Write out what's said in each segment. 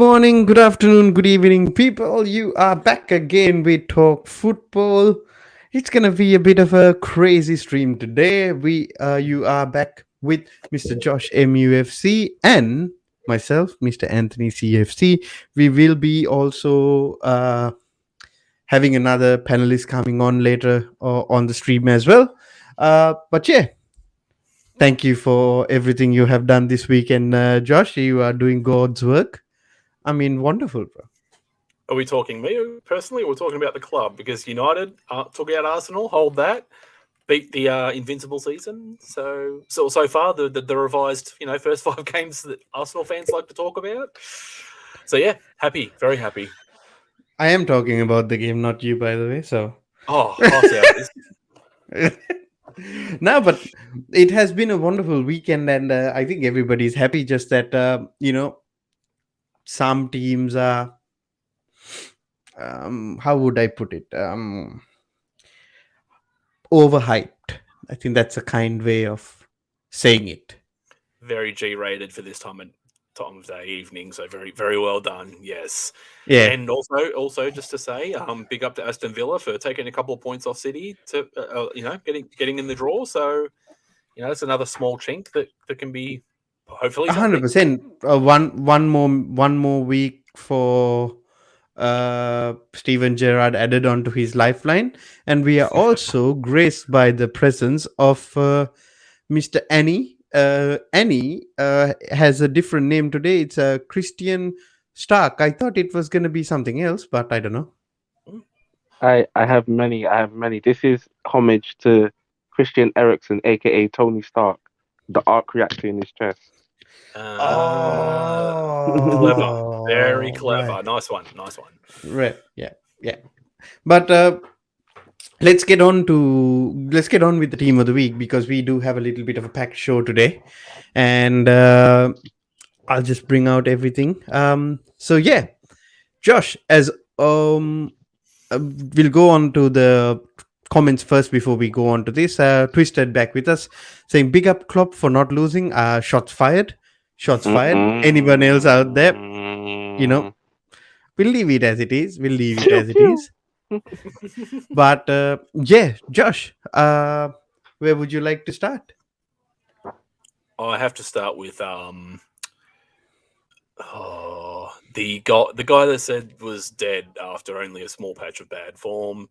morning, good afternoon, good evening, people. You are back again with Talk Football. It's gonna be a bit of a crazy stream today. You are back with Mr. Josh MUFC and myself, Mr. Anthony CFC. We will be also having another panelist coming on later on the stream as well. But yeah, thank you for everything you have done this weekend, Josh. You are doing God's work. I mean, wonderful, bro. Are we talking me personally, or we're talking about the club? Because United took out Arsenal, hold that, beat the invincible season. So far the revised first 5 games that Arsenal fans like to talk about. So yeah, happy, very happy. I am talking about the game, not you, by the way. So I'll see how it is. no, but it has been a wonderful weekend, and I think everybody's happy. Just that some teams are how would I put it? Overhyped. I think that's a kind way of saying it. Very G-rated for this time of day, evening. So very, very well done. Yes. Yeah. And also just to say, big up to Aston Villa for taking a couple of points off City to getting in the draw. So it's another small chink that can be hopefully 100%. One more week for Steven Gerrard added onto his lifeline, and we are also graced by the presence of Mr. Annie. Annie has a different name today. It's Christian Stark. I thought it was going to be something else, but I don't know. I have many. This is homage to Christian Eriksen, aka Tony Stark, the arc reactor in his chest. Clever, very clever. Right. Nice one. Right. Yeah. But let's get on with the team of the week, because we do have a little bit of a packed show today, and I'll just bring out everything. So yeah, Josh, as we'll go on to the comments first before we go on to this. Twisted back with us saying big up Klopp for not losing. Shots fired. Anyone else out there? We'll leave it as it is. But yeah, Josh, where would you like to start? I have to start with the guy that said was dead after only a small patch of bad form,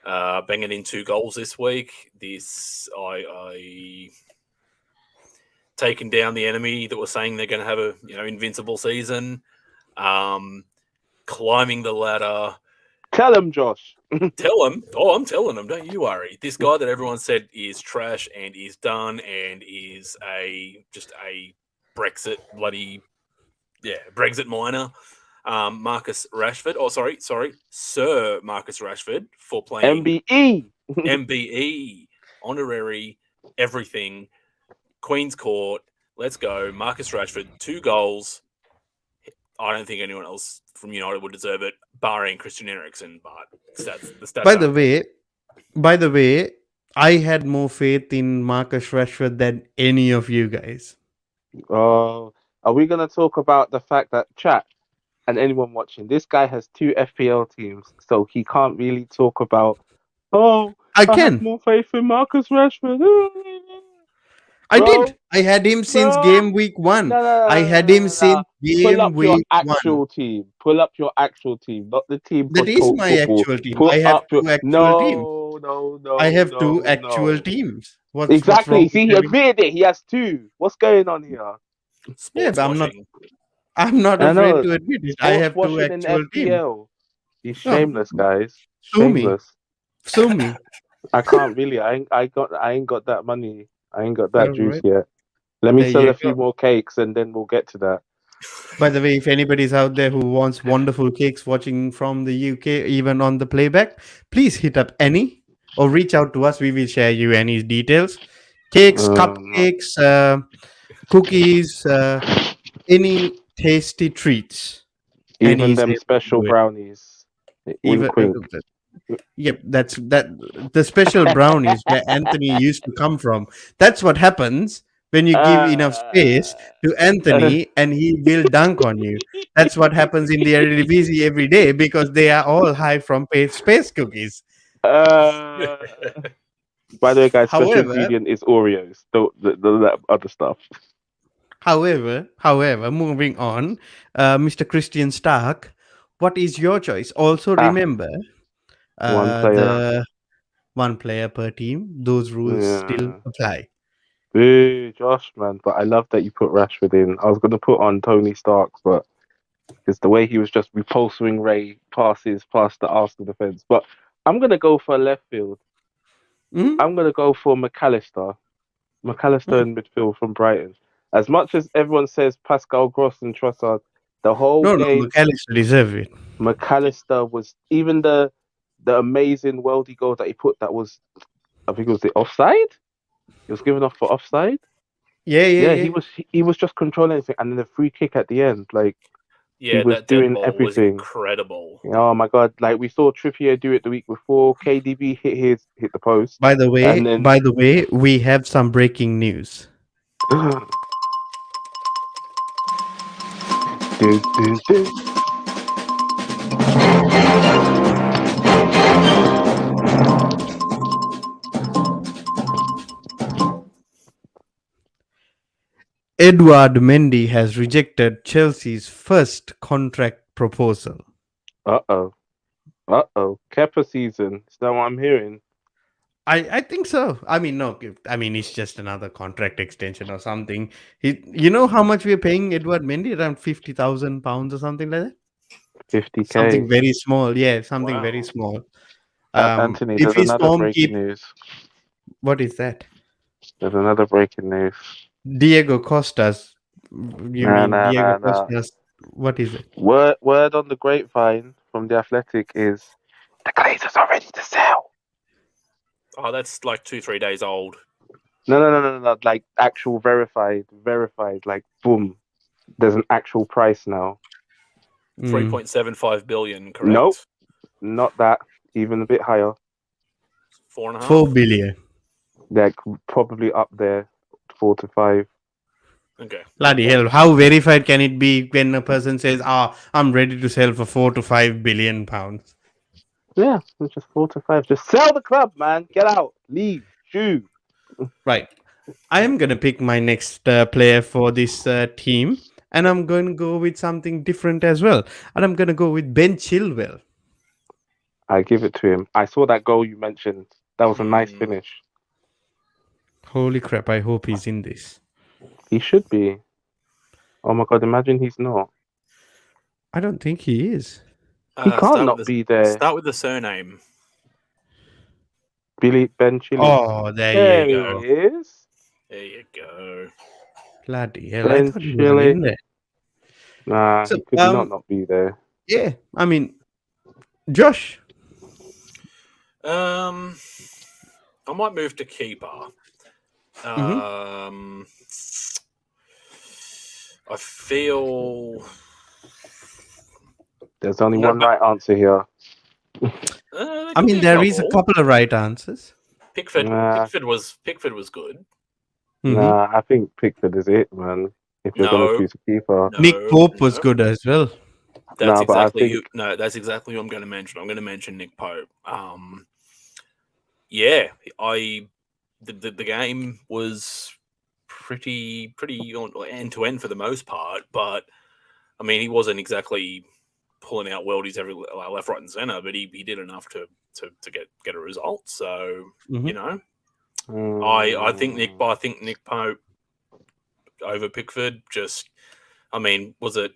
banging in 2 goals this week. I taking down the enemy that was saying they're going to have a invincible season, climbing the ladder. Tell him, Josh. Tell him. Oh, I'm telling him. Don't you worry. This guy that everyone said is trash and is done and is just a Brexit minor. Marcus Rashford. Oh, sorry, Sir Marcus Rashford for playing MBE, honorary everything. Queen's Court, let's go. Marcus Rashford, 2 goals. I don't think anyone else from United would deserve it, barring Christian Eriksen. But the stats. By the way, I had more faith in Marcus Rashford than any of you guys. Are we gonna talk about the fact that chat and anyone watching, this guy has 2 FPL teams, so he can't really talk about. I have more faith in Marcus Rashford. I did. I had him since game week 1. I had him since game week 1. Pull up your actual team, not the team. That is my actual team. I have 2 actual teams. No. I have 2 actual teams. Exactly. See, he admitted it. He has 2. What's going on here? Yeah, but I'm not afraid to admit it. I have 2 actual teams. He's shameless, guys. Sue me. I can't really. I ain't got that money. I ain't got that juice yet. Let me sell a few more cakes and then we'll get to that. By the way, if anybody's out there who wants wonderful cakes watching from the UK, even on the playback, please hit up Annie or reach out to us. We will share you Annie's details. Cakes, cupcakes, cookies, any tasty treats. Even Annie's them special brownies. Yep, the special brownies where Anthony used to come from. That's what happens when you give enough space Uh, to Anthony and he will dunk on you. That's what happens in the Eredivisie every day because they are all high from space cookies. uh, by the way, guys, special However, ingredient is Oreos. That other stuff. however, moving on, Mr. Christian Stark, what is your choice? Also Ah, remember one player. the one player per team. Those rules still Yeah. apply. Boo, Josh, man. But I love that you put Rashford in. I was gonna put on Tony Stark, but it's the way he was just repulsing Ray passes past the Arsenal defense. But I'm gonna go for left field. Mhm. I'm gonna go for McAllister. McAllister Mm. in midfield from Brighton. As much as everyone says Pascal Gross and Trossard, the whole No, no, game McAllister deserve it. McAllister was even the amazing worldy goal that he put. That was, I think it was the offside. He was given off for offside. Yeah, yeah, Yeah, yeah. he was just controlling everything, and then the free kick at the end, like he Yeah, was that dead doing ball was everything. incredible. Oh my god! Like we saw Trippier do it the week before. KDB hit the post, and then By the way, we have some breaking news. dun, dun, dun. Edward Mendy has rejected Chelsea's first contract proposal. Uh-oh. Uh-oh. Kepa season. Is that what I'm hearing? I think so. I mean, no, I mean it's just another contract extension or something. You know how much we're paying Edward Mendy? Around £50,000 or something like that. 50K. Something very small. Yeah, something very Wow. small. Anthony, If there's his another form breaking keep, news. what is that? There's another breaking news. Diego Costas. You Nah, mean nah, Diego nah, nah. Costas? What is it? Word on the grapevine from the Athletic is the Glazers are ready to sell. Oh, that's like 2-3 days old. No. Like actual verified. Like boom. There's an actual price now. 3.75 billion, correct? Nope, not that. Even a bit higher. 4.5. 4 billion. They're probably up there, 4 to 5. Okay. Bloody hell! How verified can it be when a person says, "Ah, I'm ready to sell for £4 to £5 billion"? Yeah, it's just 4 to 5. Just sell the club, man. Get out. Leave. Shoo. Right. I am gonna pick my next player for this team, and I'm going to go with something different as well. And I'm gonna go with Ben Chilwell. I give it to him. I saw that goal you mentioned. That was a nice Hmm. finish. Holy crap! I hope he's in this. He should be. Oh my god, imagine he's not. I don't think he is. He can't Start not with be there. start with the surname. Ben Chilly. Oh, there There you he go. is. There you go. Bloody hell! I Ben thought he wasn't Chilly. in there. Nah, So, he could not be there. yeah. I mean, Josh. I might move to keeper. Mm-hmm. I feel. There's only No, one right answer here. I mean, there is a couple of right answers. Pickford. Nah. Pickford was good. Mm-hmm. Nah, I think Pickford is it, man. If you're gonna No, choose a keeper. no, Nick Pope was no. good as well. That's Nah, but I exactly think that's exactly who I'm going to mention. I'm going to mention Nick Pope. Yeah, the game was pretty end to end for the most part, but I mean he wasn't exactly pulling out worldies every left, right, and center, but he did enough to get a result. So Mhm. you know, I think Nick Pope over Pickford. Just, I mean, was it?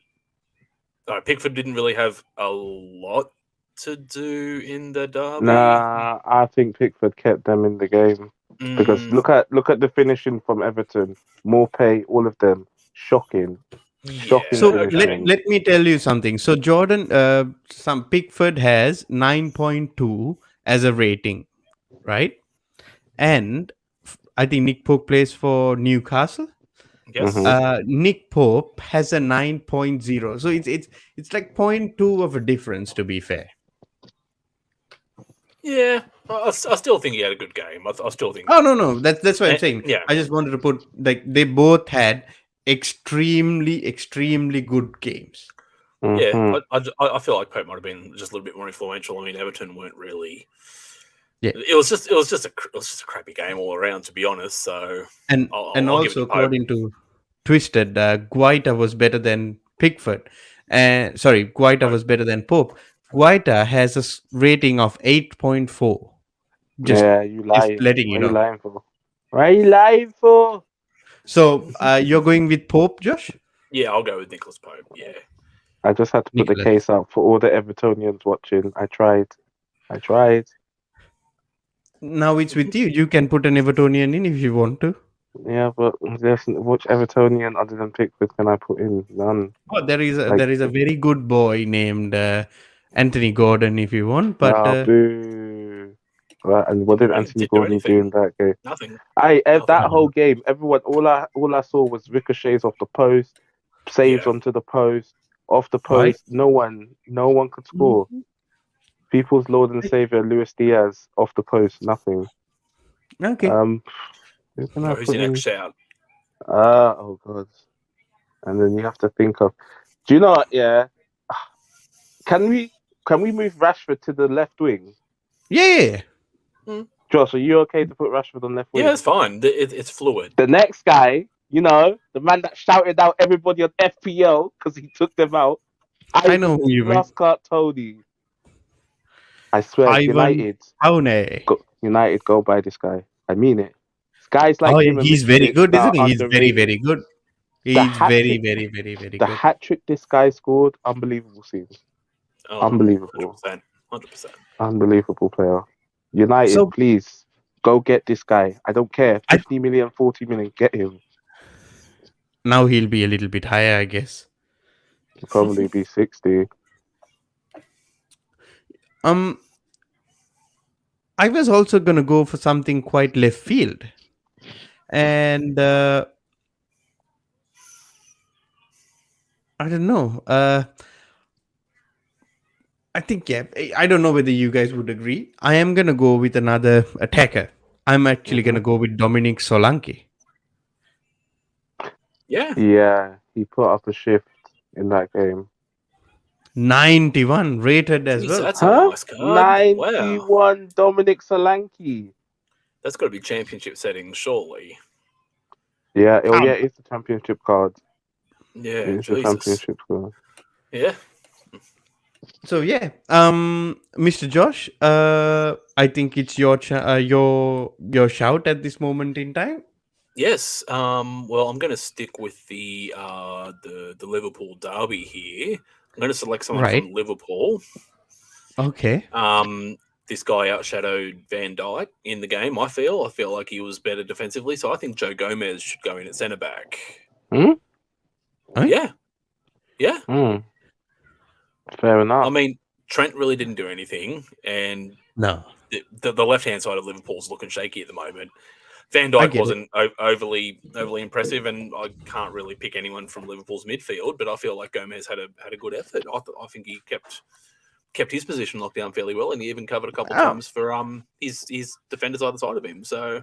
Pickford didn't really have a lot to do in the derby. Nah, I think Pickford kept them in the game. Because Mm, look at the finishing from Everton. Morpay, all of them. Shocking. Shocking So yeah, okay. finishing. let me tell you something. So Jordan, some Pickford has 9.2 as a rating, right? And I think Nick Pope plays for Newcastle. Mm-hmm. Yes. Nick Pope has a 9.0. So it's like 0.2 of a difference, to be fair. Yeah. I still think he had a good game. I still think. Oh no, that's what I'm saying. Yeah. I just wanted to put like they both had extremely good games. Yeah, Mm-hmm. I feel like Pope might have been just a little bit more influential. I mean, Everton weren't really. Yeah. It was just a crappy game all around, to be honest. So And I'll give it also to Pope. according to Twisted, Guaita was better than Pickford. Sorry, Guaita was better than Pope. Guaita has a rating of 8.4. Just Yeah, you lying. letting you What are you know. lying for? What are you lying for? So you're going with Pope, Josh? Yeah, I'll go with Nicholas Pope. Yeah. I just had to put the Nicholas. case out for all the Evertonians watching. I tried. Now it's with you. You can put an Evertonian in if you want to. Yeah, but which Evertonian other than Pickford can I put in? None. Oh, there is Like, a very good boy named Anthony Gordon if you want, but boo. Right, and what did Anthony Didn't do Gordon do in anything. that game? Nothing. That whole game, everyone, all I saw was ricochets off the post, saves Yeah. onto the post, off the Right. post. No one could score. People's Lord and Savior Luis Diaz off the post, nothing. Okay. Who's gonna Who's put your in? next shout? Oh god. And then you have to think of. Do you know what? Yeah. Can we move Rashford to the left wing? Yeah. Josh, are you okay to put Rashford on left wing? Yeah, it's fine. It's fluid. The next guy, the man that shouted out everybody on FPL because he took them out. I know who you mean. Muscat Tony. I swear, Ivan United go by this guy. I mean it. Guys like him. He's very good, isn't he? He's underrated. very good. He's very good. The hat trick this guy scored, unbelievable scenes. Unbelievable. 100%. Unbelievable player. United, please go get this guy. I don't care. 50 million, 40 million, get him. Now he'll be a little bit higher, I guess. He'll probably be 60. I was also gonna go for something quite left field. And I don't know. I think I don't know whether you guys would agree. I am gonna go with another attacker. I'm actually gonna go with Dominic Solanke. Yeah, he put up a shift in that game. 91 rated as well. That's a nice card. 91 wow. Dominic Solanke. That's got to be championship settings, surely. Yeah, it's the championship card. Yeah, it's the championship card. Yeah. So yeah, Mr. Josh, I think it's your shout at this moment in time. Yes. Well, I'm going to stick with the Liverpool derby here. I'm going to select someone from Liverpool. Okay. This guy outshadowed Van Dijk in the game. I feel like he was better defensively, so I think Joe Gomez should go in at centre back. Yeah. Fair enough. I mean, Trent really didn't do anything, and no, the left hand side of Liverpool's looking shaky at the moment. Van Dijk wasn't overly impressive, and I can't really pick anyone from Liverpool's midfield. But I feel like Gomez had a good effort. I think he kept his position locked down fairly well, and he even covered a couple of times for his defenders either side of him. So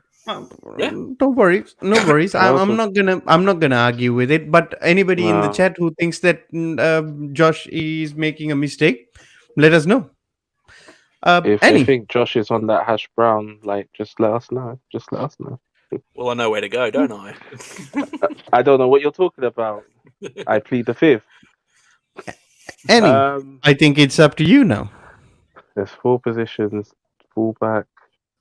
yeah, don't worry, no worries. I'm not gonna argue with it. But anybody in the chat who thinks that Josh is making a mistake, let us know. If you think Josh is on that hash brown, just let us know. Well, I know where to go, don't I? I don't know what you're talking about. I plead the fifth. I think it's up to you now. There's 4 positions: fullback,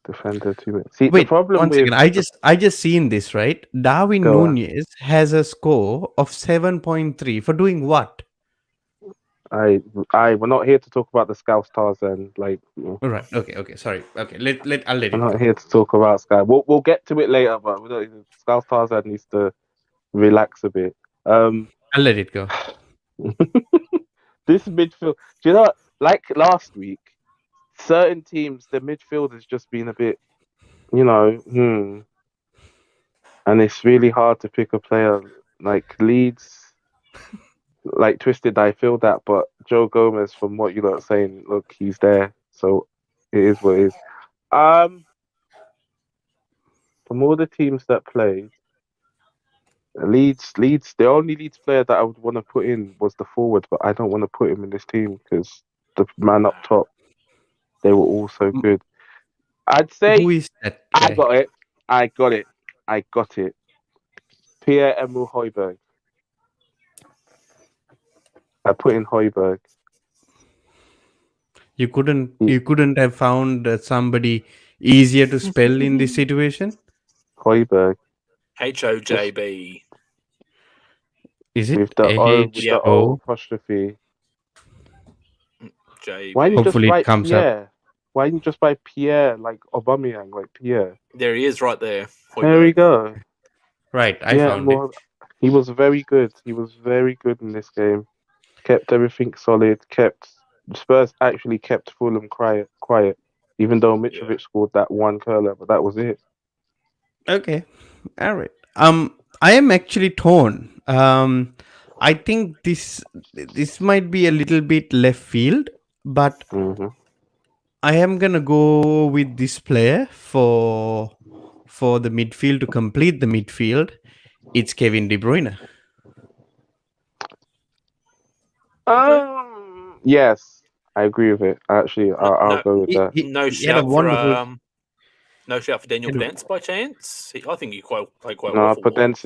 defender, 2 minutes. See, wait, the problem one second. I just seen this, right? Darwin Nunez has a score of 7.3 for doing what? We're not here to talk about the Scouse Tarzan. All right. Okay. Sorry. Okay. I'll let it. I'm not here to talk about Sky. We'll get to it later, but Scouse Tarzan needs to relax a bit. I'll let it go. This midfield, do you know, like last week, certain teams, the midfield has just been a bit, and it's really hard to pick a player. Like Leeds, like Twisted, I feel that, but Joe Gomez, from what you're saying, look, he's there, so it is what it is. From all the teams that played, Leeds. The only Leeds player that I would want to put in was the forward, but I don't want to put him in this team because the man up top, they were all so good. I'd say Who is that I guy? got it. I got it. Pierre-Emile Højbjerg. I put in Højbjerg. You couldn't have found somebody easier to spell in this situation? Højbjerg. HOJB. Is it With the O, with the O HO? apostrophe. JB. Why didn't you just Hopefully it write comes up. Pierre? Why didn't you just write Pierre like Aubameyang, like Pierre? There he is, right there. There we go. Right, I found it. He was very good. He was very good in this game. Kept everything solid. Spurs actually kept Fulham quiet. Even though Mitrovic scored that one curler, but that was it. Okay. All right. I am actually torn. I think this might be a little bit left field, but Mm-hmm. I am gonna go with this player for the midfield to complete the midfield. It's Kevin De Bruyne. Yes, I agree with it. Actually, I'll go with that. No He had a shout wonderful. no shout for Daniel Podence by chance. I think he played quite No, well for Podence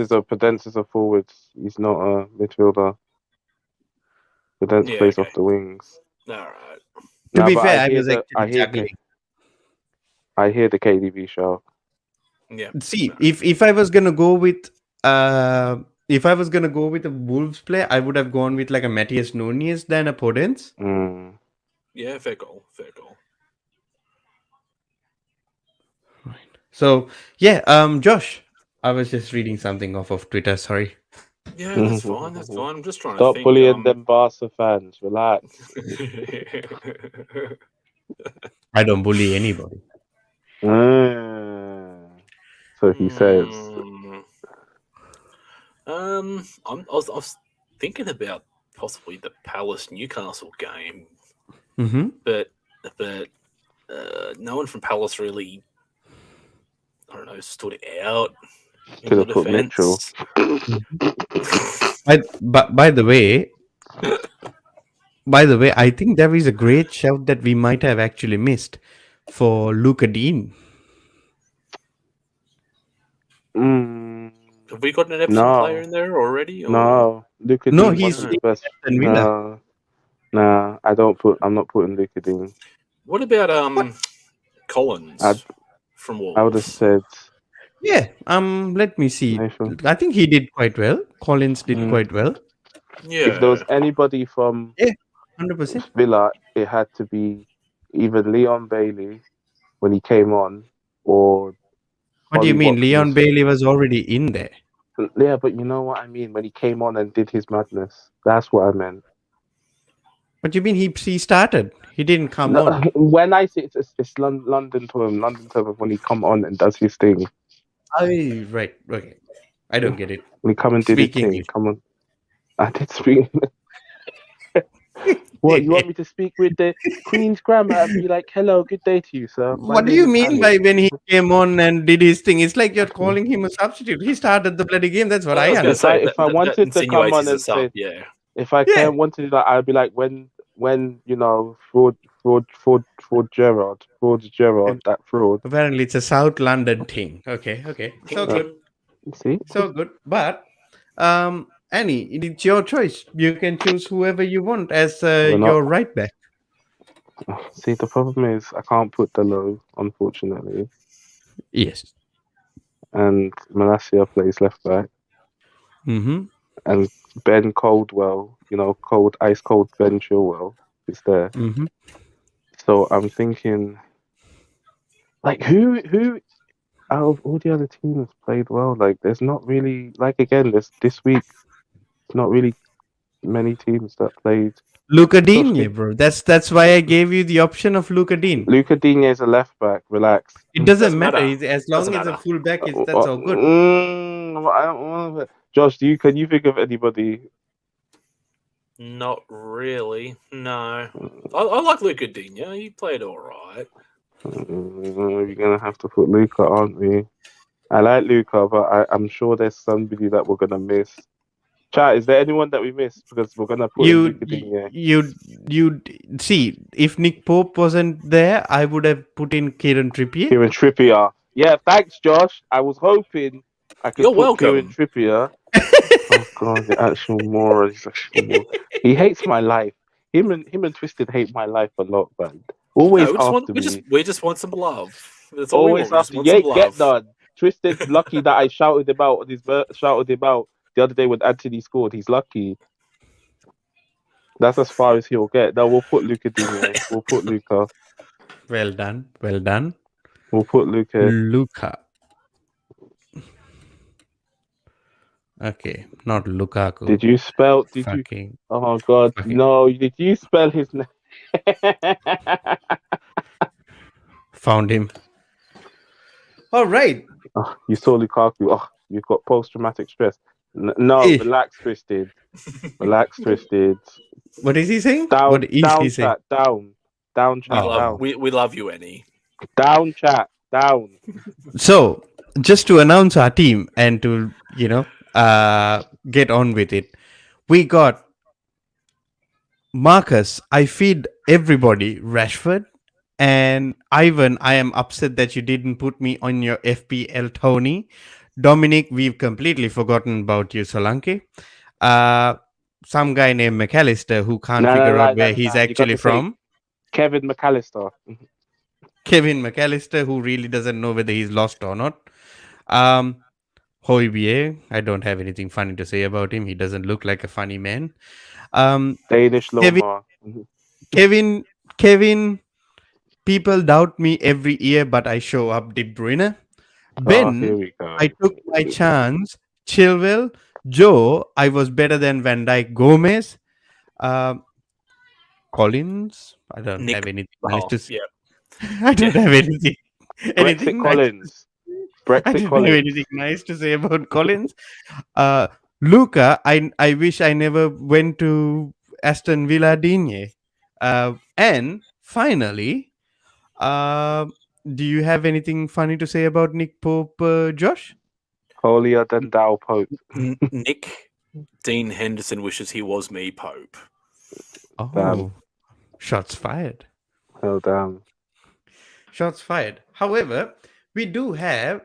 is a forward. He's not a midfielder. Podence plays off the wings. All right. To be fair, I was actually juggling. I hear the KDB show. Yeah. See, if I was gonna go with a Wolves player, I would have gone with like a Matthias Nunez than a Podence. Yeah, fair goal. Right. So yeah, Josh, I was just reading something off of Twitter. Sorry. Yeah, that's fine. I'm just trying Stop to think. bullying them Barca fans. Relax. I don't bully anybody. So he says. I was thinking about possibly the Palace Newcastle game, but no one from Palace really, I don't know, stood out. Could have put Mitchell. By the way, I think there is a great shout that we might have actually missed for Luca Dean. Have we got an Epsom player in there already? Or? No, Luca No, Dean he's best. Nah, I'm not putting Luca Dean. What about Collins from Wolves? I would have said. Yeah. Let me see. Nathan. I think he did quite well. Collins did quite well. Yeah. If there was anybody from 100%. Villa, it had to be either Leon Bailey when he came on, or. What do you mean? Leon Bailey was already in there. Yeah, but you know what I mean. When he came on and did his madness, that's what I meant. What do you mean? He started. He didn't come on. When I say it's London to him when he come on and does his thing. Right. Okay. I don't get it. When he come and did his thing. Come on. I did speak. What, you want me to speak with the Queen's grammar and be like, hello, good day to you, sir? What do you mean by when he came on and did his thing? It's like you're calling him a substitute. He started the bloody game. That's what I understand. If I wanted to come on and say, if I wanted to do that, I'd be like, when you know, fraud Gerard, that fraud. Apparently, it's a South London thing. Okay. So good. See? So good. But, Annie, it's your choice. You can choose whoever you want as your right back. See, the problem is I can't put Delo, unfortunately. Yes. And Malacia plays left back. Mm-hmm. And Ben Coldwell, you know, ice cold Ben Chilwell is there. Mm-hmm. So I'm thinking, like, who out of all the other teams played well? Like, there's not really, like, again, this week, not really many teams that played. Luca Digne, bro. That's why I gave you the option of Luca Digne. Luca Digne is a left back. Relax. It doesn't matter. As long as a full back is, that's all good. I don't want to. Josh, can you think of anybody? Not really. No. I like Luca Digne. He played all right. We're gonna have to put Luca, aren't we? I like Luca, but I'm sure there's somebody that we're gonna miss. Chat, is there anyone that we missed? Because we're gonna put in You Luca Digne. you see, if Nick Pope wasn't there, I would have put in Kieran Trippier. Kieran Trippier. Yeah, thanks, Josh. I was hoping I could You're put Kieran welcome. Trippier. Oh god, the actual moron. He's actual moron. He hates my life. Him and Twisted hate my life a lot, man. Always No, after me. we just want some love. That's all we want. Always We just after. want You some ain't get love. none. Twisted's lucky that I shouted him out shouted him out the other day when Anthony scored. He's lucky. That's as far as he'll get. No, we'll put Luca Digne. We'll put Luca. Well done. Well done. We'll put Luca. Luca. Okay, not Lukaku. Did you spell? Did you? Fucking. Oh god, Fucking. no! Did you spell his name? Found him. All right. Oh, you saw Lukaku. Oh, you've got post-traumatic stress. No, Eh. relax, Twisted. Relax, Twisted. What is he saying? Down, What is down, he saying? chat, down, chat, Oh. down, We love you, Annie. down, chat, down. So, just to announce our team and to, get on with it, we got Marcus. I feed everybody Rashford. And Ivan, I am upset that you didn't put me on your FPL Tony. Dominic, we've completely forgotten about you, Solanke. Some guy named McAllister who can't figure out where he's actually from. Kevin McAllister. Kevin McAllister, who really doesn't know whether he's lost or not. Hoybier, I don't have anything funny to say about him. He doesn't look like a funny man. Danish Loma. Kevin, people doubt me every year, but I show up, De Bruyne. Ben, here we go. I took my chance. Chilwell, Joe, I was better than Van Dijk. Gomez, Collins. I don't have anything nice to say. Yeah. I don't have anything. Brexit Collins. I don't have anything nice to say about Collins. Luca, I wish I never went to Aston Villa Digne. And finally, do you have anything funny to say about Nick Pope, Josh? Holier than thou Pope. Nick, Dean Henderson wishes he was me, Pope. Oh, Damn. Shots fired. Oh, damn. Shots fired. However, we do have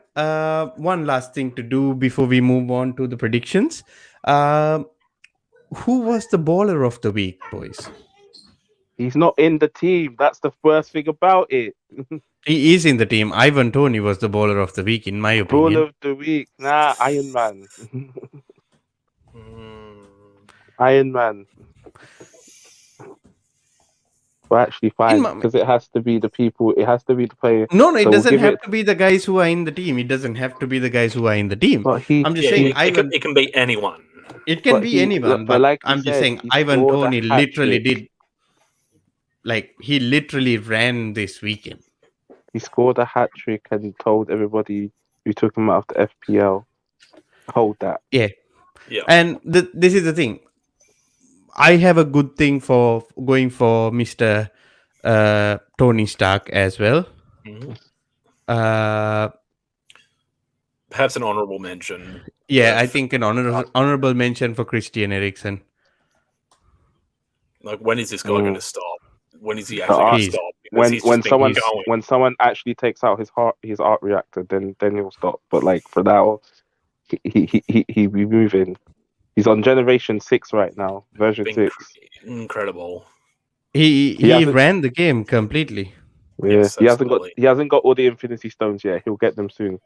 one last thing to do before we move on to the predictions. Who was the baller of the week, boys? He's not in the team. That's the worst thing about it. He is in the team. Ivan Toney was the baller of the week, in my opinion. Baller of the week. Nah, Iron Man. Iron Man. Well, actually, fine, because it has to be the people. It has to be the players. No, it doesn't have to be the guys who are in the team. It doesn't have to be the guys who are in the team. But I'm just saying, it can be anyone. It can be anyone, but like I'm just saying, Ivan Toney literally did. Like, he literally ran this weekend. He scored a hat trick and told everybody who took him out of the FPL, hold that. Yeah. And this is the thing. I have a good thing for going for Mr. Tony Stark as well. Mm-hmm. Perhaps an honorable mention. Yeah, I think an honorable mention for Christian Eriksen. Like, when is this guy going to stop? When is he actually going to stop? When someone actually takes out his art reactor, then he'll stop. But like for now, he be moving. He's on generation 6 right now, version 6. Incredible. He ran the game completely. Yeah, yes, he hasn't got all the Infinity Stones yet. He'll get them soon.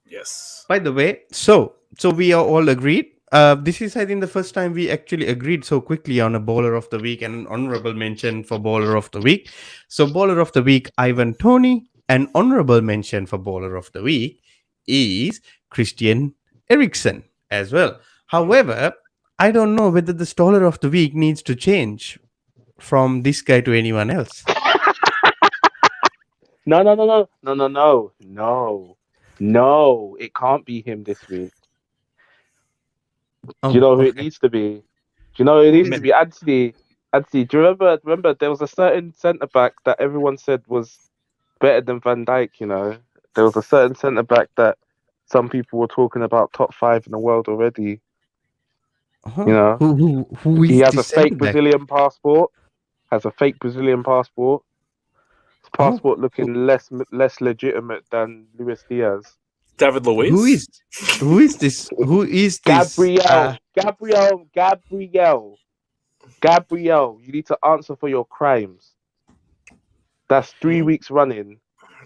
Yes. By the way, so we are all agreed. This is, I think, the first time we actually agreed so quickly on a bowler of the week and an honorable mention for bowler of the week. So bowler of the week, Ivan Toney. An honorable mention for bowler of the week is Christian Eriksen as well. However, I don't know whether the stoller of the week needs to change from this guy to anyone else. No. It can't be him this week. Do you know who it needs to be? Do you know who it needs to be? Anthony, do you remember there was a certain centre back that everyone said was better than Van Dijk. There was a certain centre back that some people were talking about top 5 in the world already. Oh, You know, who he is has a this centre fake back? Brazilian passport. Has a fake Brazilian passport. His Oh, passport looking less legitimate than Luis Diaz. David who Luiz. is who is this? Who is this? Gabriel. You need to answer for your crimes. That's 3 weeks running.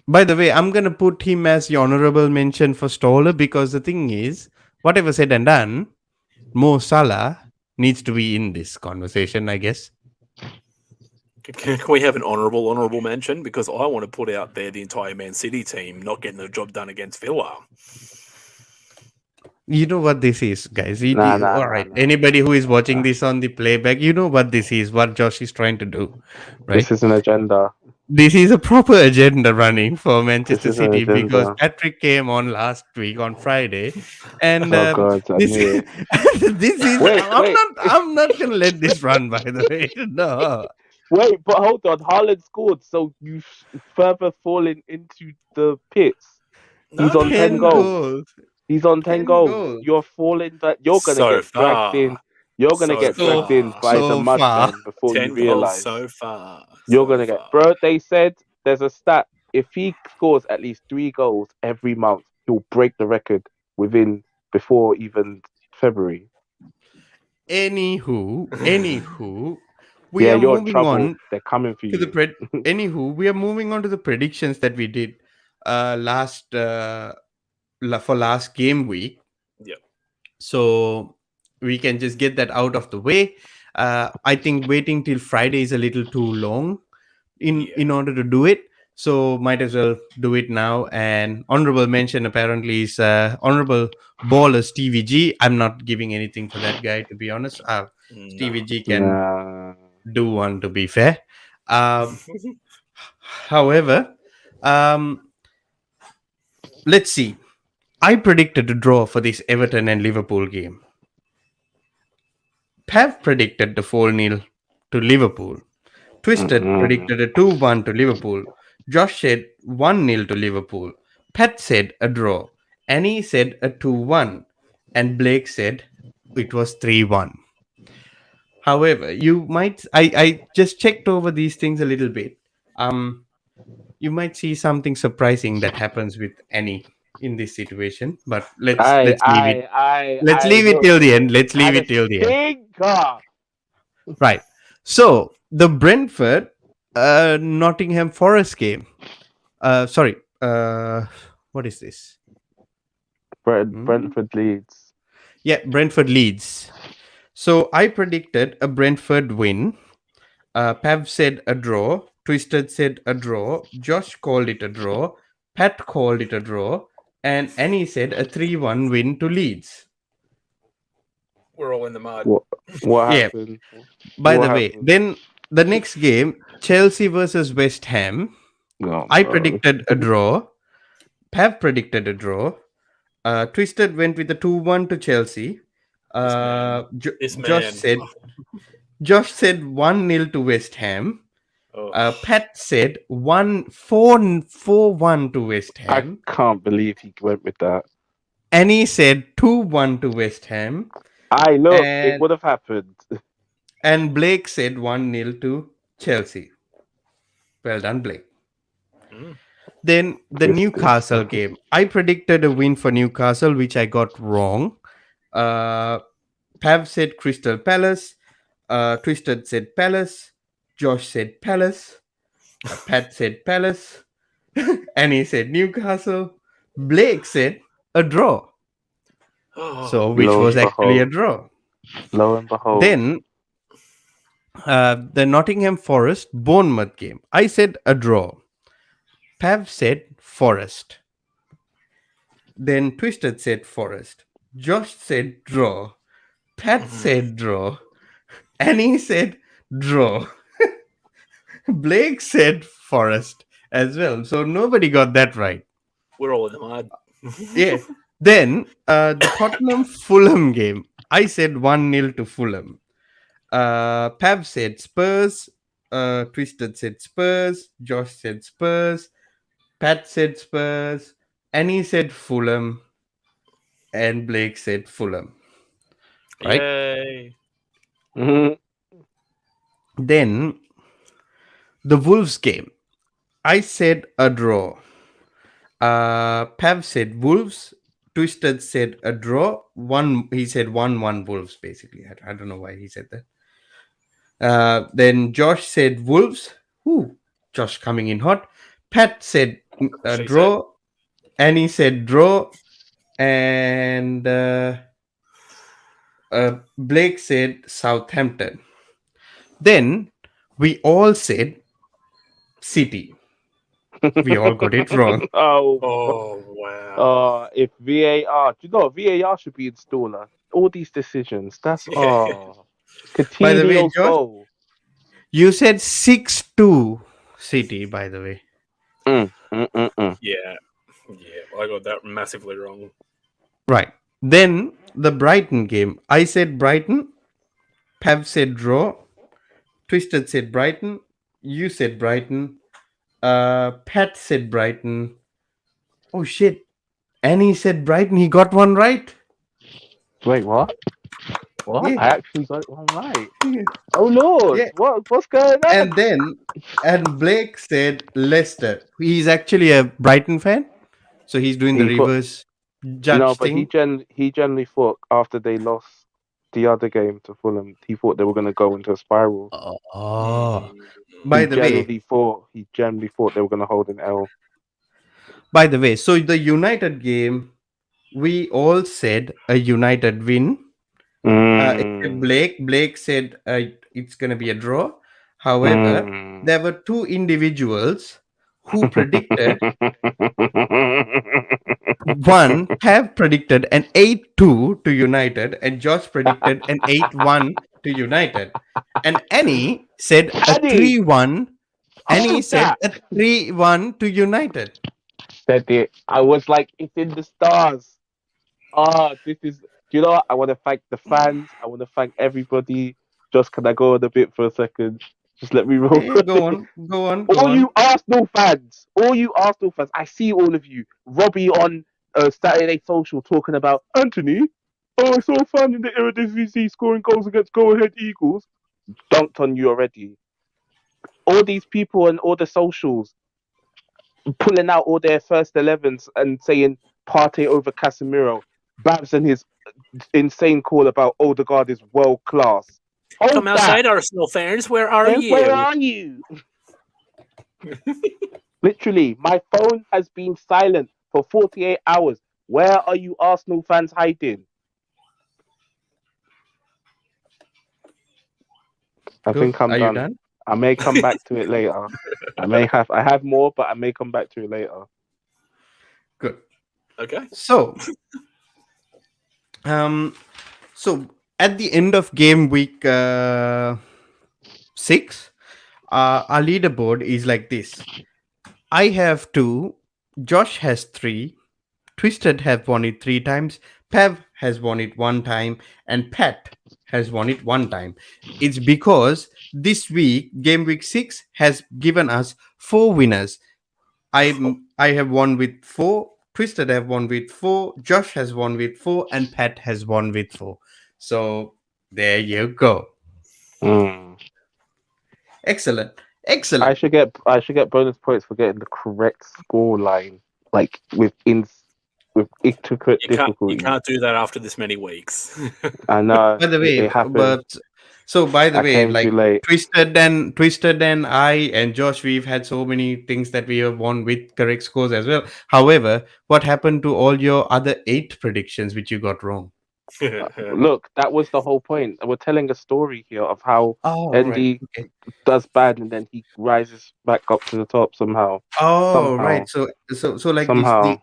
By the way, I'm gonna put him as the honorable mention for Stoller because the thing is, whatever said and done, Mo Salah needs to be in this conversation, I guess. Can we have an honourable mention? Because I want to put out there the entire Man City team not getting the job done against Villa. You know what this is, guys. Nah, All nah, right. nah. Anybody who is watching this on the playback, you know what this is, what Josh is trying to do, right? This is an agenda. This is a proper agenda running for This Manchester is an City because agenda. Patrick came on last week on Friday, and Oh God, I this knew it. this is Wait. I'm not gonna let this run. By the way, no. Wait, but hold on. Haaland scored, so you further fallen into the pits. He's No, on 10 10 goals. goals. He's on 10 10 goals. goals. You're falling that you're gonna so get dragged in. far. You're gonna So get dragged in far. by the So far. mudmen before you 10 goals realize. so far. You're So gonna get, far. bro. They said there's a stat. If he scores at least 3 goals every month, he'll break the record before even February. Anywho, we Yeah, are you're in moving trouble. on They're coming for to the you. anywho, we are moving on to the predictions that we did last for last game week. Yep. So we can just get that out of the way. I think waiting till Friday is a little too long in order to do it. So might as well do it now. And honorable mention apparently is honorable baller Stevie G. I'm not giving anything for that guy, to be honest. Stevie G can Nah. do one, to be fair. However, let's see. I predicted a draw for this Everton and Liverpool game. Pav predicted the 4-0 to Liverpool. Twisted predicted a 2-1 to Liverpool. Josh said 1-0 to Liverpool. Pat said a draw. Annie said a 2-1. And Blake said it was 3-1. However, you might I just checked over these things a little bit. You might see something surprising that happens with Annie in this situation, but let's leave it. Let's leave it Look, till the end. Let's leave had a it till the end. stinker. Right. So the Brentford Nottingham Forest game. Sorry. What is this? Brentford leads. Yeah, Brentford leads. So I predicted a Brentford win. Pav said a draw. Twisted said a draw. Josh called it a draw. Pat called it a draw. And Annie said a 3-1 win to Leeds. We're all in the mud. What Yeah. happened? By What the way, happened? then the next game, Chelsea versus West Ham. Oh, I no. predicted a draw. Pav predicted a draw. Twisted went with a 2-1 to Chelsea. This Josh man. said 1-0 to West Ham. Oh. Pat said 4-1 to West Ham. I can't believe he went with that. Annie said 2-1 to West Ham. It would have happened. And Blake said 1-0 to Chelsea. Well done, Blake. Then the Newcastle game. I predicted a win for Newcastle, which I got wrong. Pav said Crystal Palace. Twisted said Palace. Josh said Palace. Pat said Palace. Annie said Newcastle. Blake said a draw. So which was actually a draw. Lo and behold. Then the Nottingham Forest Bournemouth game. I said a draw. Pav said Forest. Then Twisted said Forest. Josh said draw. Pat said draw. Annie said draw. Blake said Forest as well. So nobody got that right. We're all in the mud. Yeah. Then the Tottenham Fulham game. I said 1-0 to Fulham. Pav said Spurs. Twisted said Spurs. Josh said Spurs. Pat said Spurs, Annie said Fulham, and Blake said Fulham. Right? Yay. Mhm. Then the Wolves game. I said a draw. Pav said Wolves. Twisted said a draw. He said 1-1 Wolves, basically. I don't know why he said that. Then Josh said Wolves. Ooh, Josh coming in hot. Pat said a She said. draw. Annie said draw. And Blake said Southampton. Then we all said City. We all got it wrong. Oh, Oh, wow. if VAR, do you know what? VAR should be installer. All these decisions. That's Yeah. By the way, Coutinho's Josh, goal. you said 6-2 City, by the way. Yeah. Yeah. I got that massively wrong. Right. Then the Brighton game. I said Brighton. Pav said draw. Twisted said Brighton. You said Brighton. Pat said Brighton. Oh shit. Annie said Brighton. He got one right. Wait, what? What? Yeah. I actually got it one right. Yeah. Oh Lord, Yeah. what's going on? And Blake said Leicester. He's actually a Brighton fan. So he's doing the He thought reverse no, judge but thing. he generally thought after they lost the other game to Fulham, he thought they were going to go into a spiral. Oh. Mm. By the way, He generally thought they were going to hold an L. so the United game, we all said a United win. Except Mm. Blake. Blake said it's going to be a draw. However, Mm. there were two individuals who predicted one have predicted an 8-2 to United, and Josh predicted an 8-1 to United. And Annie said a Annie, 3-1. Annie hold said that. a 3-1 to United. Said it. I was like, it's in the stars. This is. Do you know what? I want to thank the fans. I want to thank everybody. Just can I go on a bit for a second? Just let me roll. Yeah, go on, go on, go All on. you Arsenal fans, I see all of you. Robbie on Saturday Social talking about Anthony. Oh, I saw a fan in the Eredivisie scoring goals against Go Ahead Eagles. Dunked on you already. All these people and all the socials pulling out all their first 11s and saying Partey over Casemiro. Babs and his insane call about Odegaard is world class. Hold Come that. outside, Arsenal fans. Where are And you? where are you? Literally, my phone has been silent for 48 hours. Where are you Arsenal fans hiding? I Good. think I'm Are you done. done? I may come back to it later. I have more, but I may come back to it later. Good. Okay. So, so at the end of game week 6, our leaderboard is like this. I have 2, Josh has 3, Twisted have won it 3 times, Pav has won it 1 time, and Pat has won it 1 time. It's because this week, game week 6 has given us 4 winners. I have won with 4, Twisted have won with 4, Josh has won with 4, and Pat has won with 4. So there you go. Excellent. I should get bonus points for getting the correct score line, like with intricate You difficulty. can't do that after this many weeks. I know. By the way, it happened. by the I way, came like too late. Twisted and I and Josh, we've had so many things that we have won with correct scores as well. However, what happened to all your other 8 predictions which you got wrong? Look, that was the whole point. We're telling a story here of how Oh, Andy right. Okay. does bad and then he rises back up to the top somehow. Oh, Somehow. right. So like this, Somehow.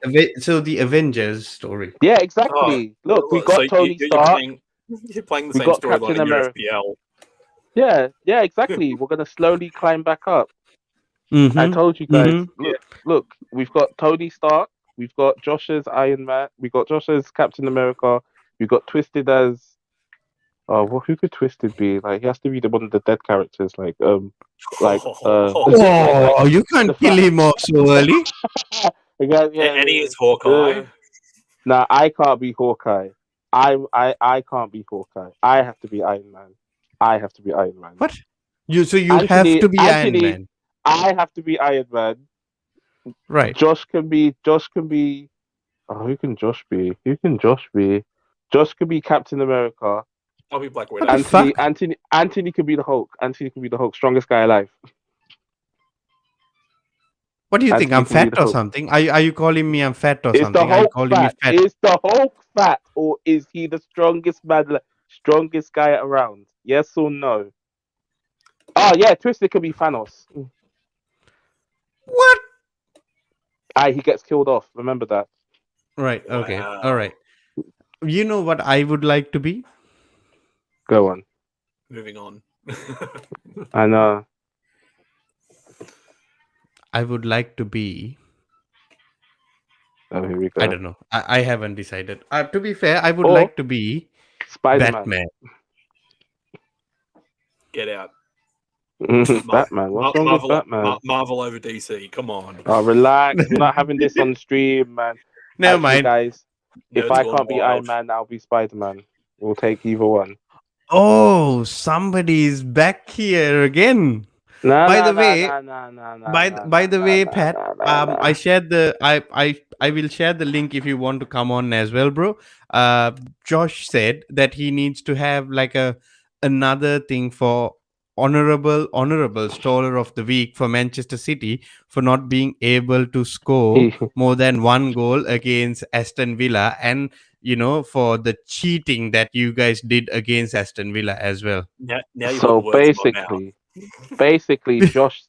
the Avengers story. Yeah, Oh, exactly. Look, we got so Tony you're Stark. you're playing the We same got storyline Captain in your America. FPL. Yeah, exactly. We're gonna slowly climb back up. Mm-hmm. I told you guys. Mm-hmm. Look. We've got Tony Stark. We've got Josh's Iron Man. We got Josh's Captain America. We got Twisted as. Oh, well, who could Twisted be? Like, he has to be one of the dead characters. Like, Oh, you can't kill him off so early. And he is Hawkeye. Nah, I can't be Hawkeye. I can't be Hawkeye. I have to be Iron Man. I have to be Iron Man. What? You have to be Iron Man. I have to be Iron Man. Right. Josh can be. Oh, who can Josh be? Josh can be Captain America. I'll be Black Widow. Anthony can be the Hulk. Strongest guy alive. What do you think? I'm fat or something? Are you calling me I'm fat or is something? The Hulk fat? Is the Hulk fat, or is he the strongest guy around? Yes or no? Oh yeah, Twister could be Thanos. What? He gets killed off. Remember that. Right. Okay. Wow. All right. You know what I would like to be? Go on. Moving on. I know. I would like to be. Oh, here we go. I don't know. I haven't decided. To be fair, I would like to be Spider-Man. Batman. Get out. Batman. What's wrong with Batman? Marvel over DC. Come on. Oh, relax. We're not having this on stream, man. Never mind, guys. If I can't be Iron Man, I'll be Spider-Man. We'll take either one. Oh, somebody's back here again. By the way, Pat, I shared the I will share the link if you want to come on as well, bro. Josh said that he needs to have like another thing for honorable staller of the week for Manchester City for not being able to score more than one goal against Aston Villa, and for the cheating that you guys did against Aston Villa as well. Now you so basically, Josh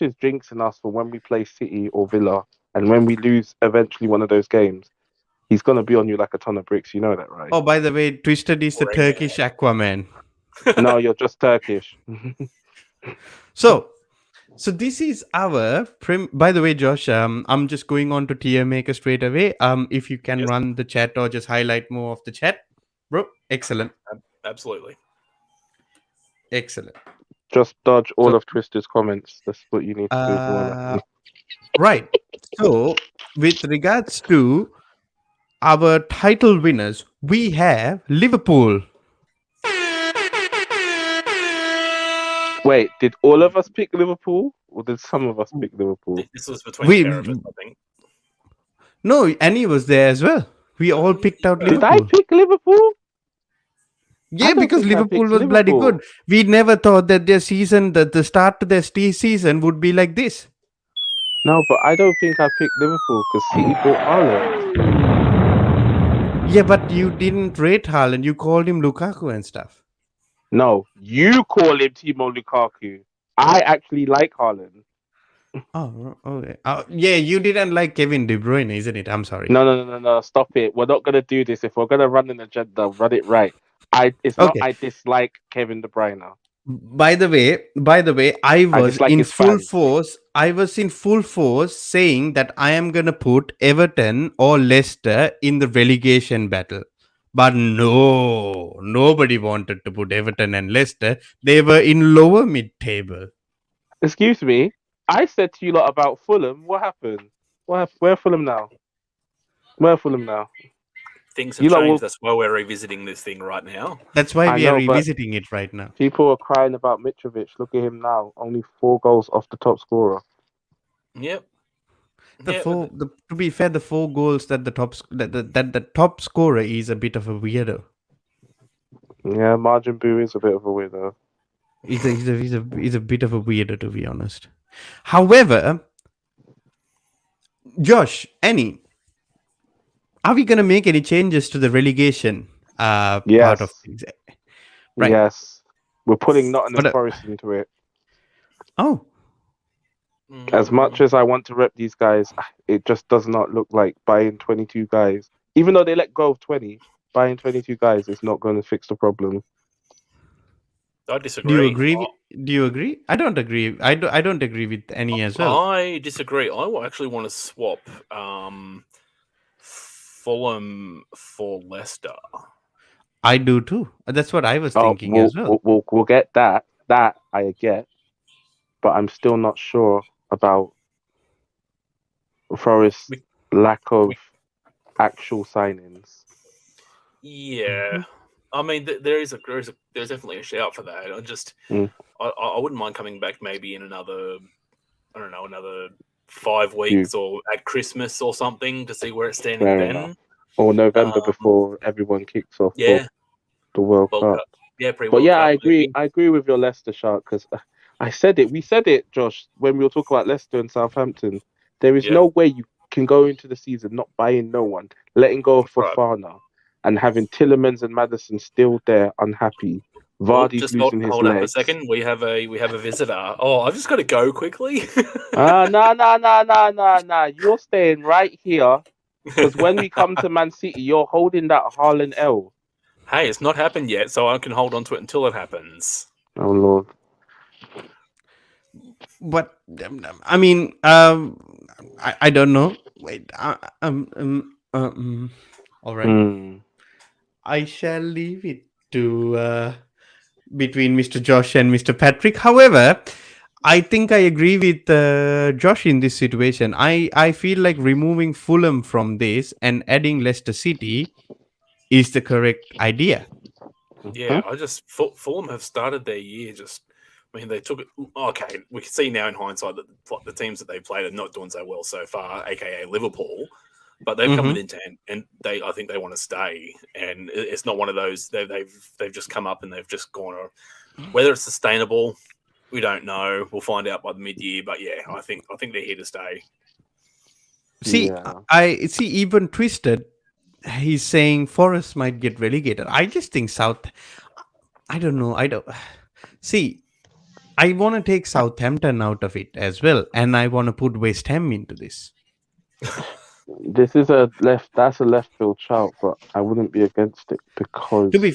is jinxing us for when we play City or Villa, and when we lose eventually one of those games, he's gonna be on you like a ton of bricks. You know that, right? Oh, by the way, Twisted is the Turkish Aquaman. No, you're just Turkish. So this is our by the way, Josh, I'm just going on to tier maker straight away. If you can run the chat or just highlight more of the chat, bro. Excellent. Absolutely. Excellent. Just dodge all of Twister's comments. That's what you need to do. Right. So with regards to our title winners, we have Liverpool. Wait, did all of us pick Liverpool, or did some of us pick Liverpool? This was between I think. No, Annie was there as well. We all picked out Liverpool. Did I pick Liverpool? Yeah, because Liverpool was bloody good. We never thought that their season, that the start to their season would be like this. No, but I don't think I picked Liverpool because City bought Haaland. Yeah, but you didn't rate Haaland. You called him Lukaku and stuff. No, you call him Timo Lukaku. I actually like Haaland. Oh, okay. Yeah, you didn't like Kevin De Bruyne, isn't it? I'm sorry. No. Stop it. We're not gonna do this. If we're gonna run an agenda, run it right. Not I dislike Kevin De Bruyne. By the way, I was in full force. I was in full force saying that I am gonna put Everton or Leicester in the relegation battle. But no, nobody wanted to put Everton and Leicester. They were in lower mid-table. Excuse me. I said to you lot about Fulham. What happened? Where Fulham now? Things have changed. That's why we're revisiting this thing right now. That's why we are revisiting it right now. People are crying about Mitrovic. Look at him now. Only 4 goals off the top scorer. Yep. To be fair, the 4 goals that the top scorer is a bit of a weirdo. Yeah, Margin Boo is a bit of a weirdo. He's a bit of a weirdo, to be honest. However, Josh, Annie, are we going to make any changes to the relegation part of things? Right. Yes. We're putting Nottingham Forest into it. Oh. As much as I want to rep these guys, it just does not look like buying 22 guys. Even though they let go of 20, buying 22 guys is not going to fix the problem. I disagree. Do you agree? I don't agree. I don't agree with any as well. I disagree. I actually want to swap Fulham for Leicester. I do too. That's what I was thinking as well. We'll get that. That I get. but I'm still not sure about Forest's We- lack of we- actual signings. Yeah, I mean, there's definitely a shout for that. Mm. I wouldn't mind coming back maybe in another, I don't know, another 5 You- weeks or at Christmas or something to see where it's standing Fair then. enough. Or November Um, before everyone kicks off for Yeah, the World World Cup. Cup. Yeah, But pre-World yeah, Cup. I agree with your Leicester shout because I said it. We said it, Josh, when we were talking about Leicester and Southampton. There is Yeah. no way you can go into the season not buying no one, letting go of Right. Fofana, and having Tillemans and Maddison still there unhappy. Well, Vardy's just losing his hold up a legs. second. We have a visitor. Oh, I've just got to go quickly. Nah. You're staying right here because when we come to Man City, you're holding that Haaland L. Hey, it's not happened yet, so I can hold on to it until it happens. Oh Lord. But I mean, I don't know. Wait, all right. Mm. I shall leave it to between Mr. Josh and Mr. Patrick. However, I think I agree with Josh in this situation. I feel like removing Fulham from this and adding Leicester City is the correct idea. Yeah, I just Fulham have started their year just. I mean, they took it. Okay, we can see now in hindsight that the teams that they played are not doing so well so far, aka Liverpool. But they've come with intent, and I think they want to stay. And it's not one of those they've just come up and they've just gone. Whether it's sustainable, we don't know. We'll find out by the mid-year. But yeah, I think they're here to stay. See, Yeah. I see. Even Twisted, he's saying Forest might get relegated. I just think South. I don't know. I don't see. I want to take Southampton out of it as well, and I want to put West Ham into this. This is that's a left field shout, but I wouldn't be against it because To be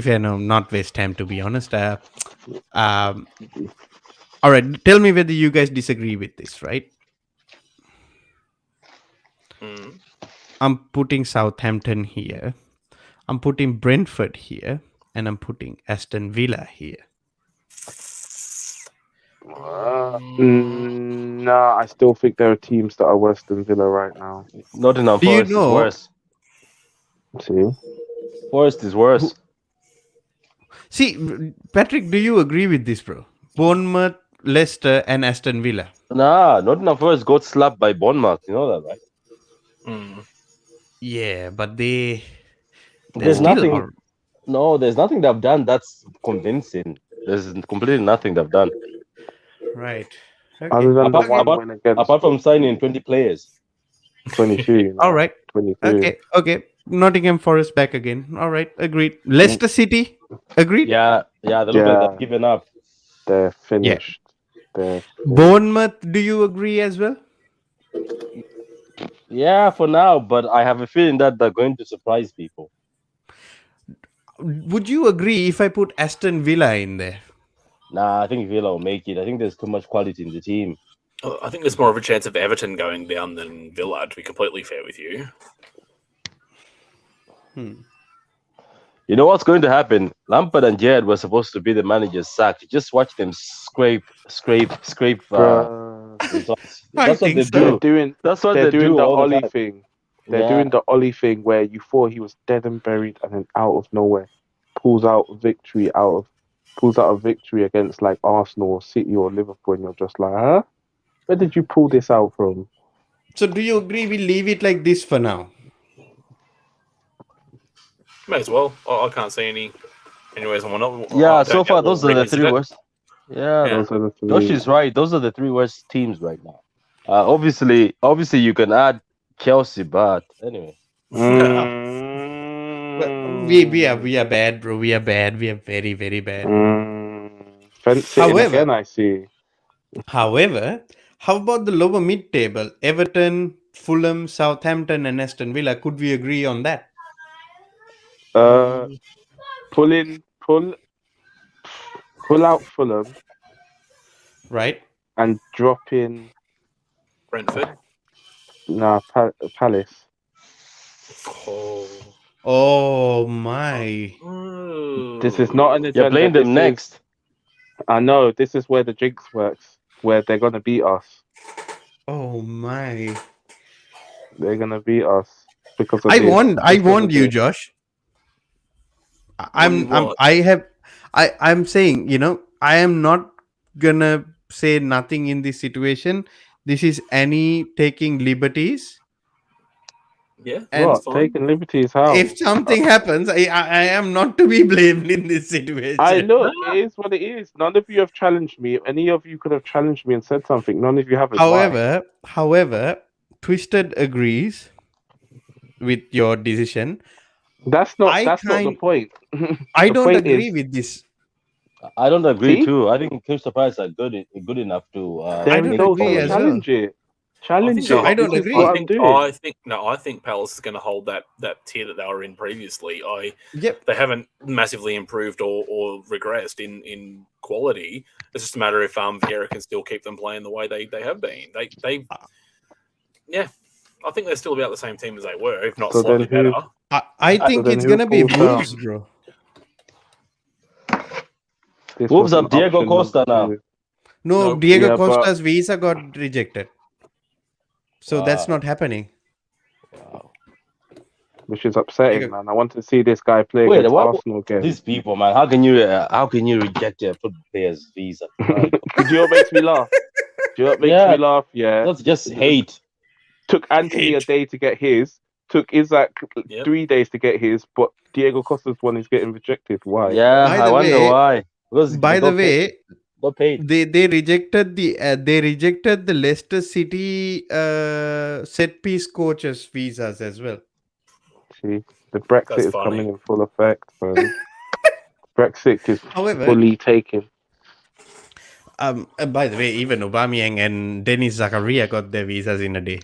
fair, no, not West Ham. To be honest, all right. Tell me whether you guys disagree with this, right? Mm. I'm putting Southampton here. I'm putting Brentford here, and I'm putting Aston Villa here. nah, I still think there are teams that are worse than Villa right now. Nottingham Do you Forest is know- worse. See, Forest is worse. See, Patrick, do you agree with this, bro? Bournemouth, Leicester, and Aston Villa. Nah, Nottingham Forest got slapped by Bournemouth. You know that, right? Mm. Yeah, but they're There's still nothing. all- No, there's nothing they've done that's convincing. There's completely nothing they've done. right. other Okay. than the Apart- one win against Apart from signing 20 players. 22, you know, All right. 23. Okay. Nottingham Forest back again. All right. Agreed. Leicester City. Agreed. Yeah, they look like they've given up. They're finished. They're finished. Bournemouth. Do you agree as well? Yeah, for now, but I have a feeling that they're going to surprise people. Would you agree if I put Aston Villa in there? Nah, I think Villa will make it. I think there's too much quality in the team. I think there's more of a chance of Everton going down than Villa, to be completely fair with you. You know what's going to happen? Lampard and Gerrard were supposed to be the managers sacked. Just watch them scrape Bruh. results. I That's what think they so. They're do. doing, That's what they're they doing do the all the Ollie time. thing. They're Yeah. doing the Ollie thing where you thought he was dead and buried, and then out of nowhere, pulls out a victory against like Arsenal or City or Liverpool, and you're just like, huh? Where did you pull this out from? So do you agree we leave it like this for now? May as well. I can't see any reason why not. Yeah, I so don't far doubt we'll those are the revisit three it. worst. Yeah, Yeah. Those are the three. Josh is right. Those are the three worst teams right now. Obviously, you can add Chelsea, but anyway. We are bad, bro. We are bad. We are very, very bad. Fence sitting However- again, I see. However, how about the lower mid table? Everton, Fulham, Southampton, and Aston Villa. Could we agree on that? Pull out Fulham Right? and drop in Brentford. Palace. Oh. Oh my. This is not an agenda. You're playing them next. I know this is where the jinx works, where they're gonna beat us. Oh my! They're gonna beat us because of I this. warned. I Because of warned you, this. Josh. Warn you what? I'm saying, I am not gonna say nothing in this situation. This is Annie taking liberties, Yeah, and that's What? fine. Taking liberties? How? if something happens, I am not to be blamed in this I situation. look. It is what it is. None of you have challenged me. If any of you could have challenged me and said something, none of you haven't. Why? However, Twisted agrees with your decision. That's not. I That's not the kind, point. I The don't point agree is, with this. I don't agree see, too. I think Crystal Palace are good enough to I then don't make it so agree then forward. as well. challenge it. I think Challenge No, they'll. I it. don't This is agree. what I'm doing. I think Palace is going to hold that tier that they were in previously. Yep. They haven't massively improved or regressed in quality. It's just a matter if Vieira can still keep them playing the way they have been. They yeah, I think they're still about the same team as they were, if not So slightly then better. I So think then it's who gonna be falls down? Wolves, bro. This Wolves was an have Diego option number Costa now. 2. No, No. Diego Yeah, but Costa's visa got rejected, so that's Wow. not happening. Wow. which is upsetting, Diego, man. I want to see this guy play Wait, against what? Arsenal again. These people, man. How can you reject a football player's visa? My God. Do you know what makes me laugh? Do you know what makes Yeah, me laugh? Yeah. that's just hate. Took Anthony a Hate. day to get his. Took Isaac Yep. 3 days to get his. But Diego Costa's one is getting rejected. Why? Yeah, by I the wonder way, why. Because by they the got paid. way, Got paid. they rejected the Leicester City set piece coaches visas as well. See, the Brexit That's is coming funny. in full effect, man. Brexit is However, fully taken. by the way, even Aubameyang and Denis Zakaria got their visas in a day.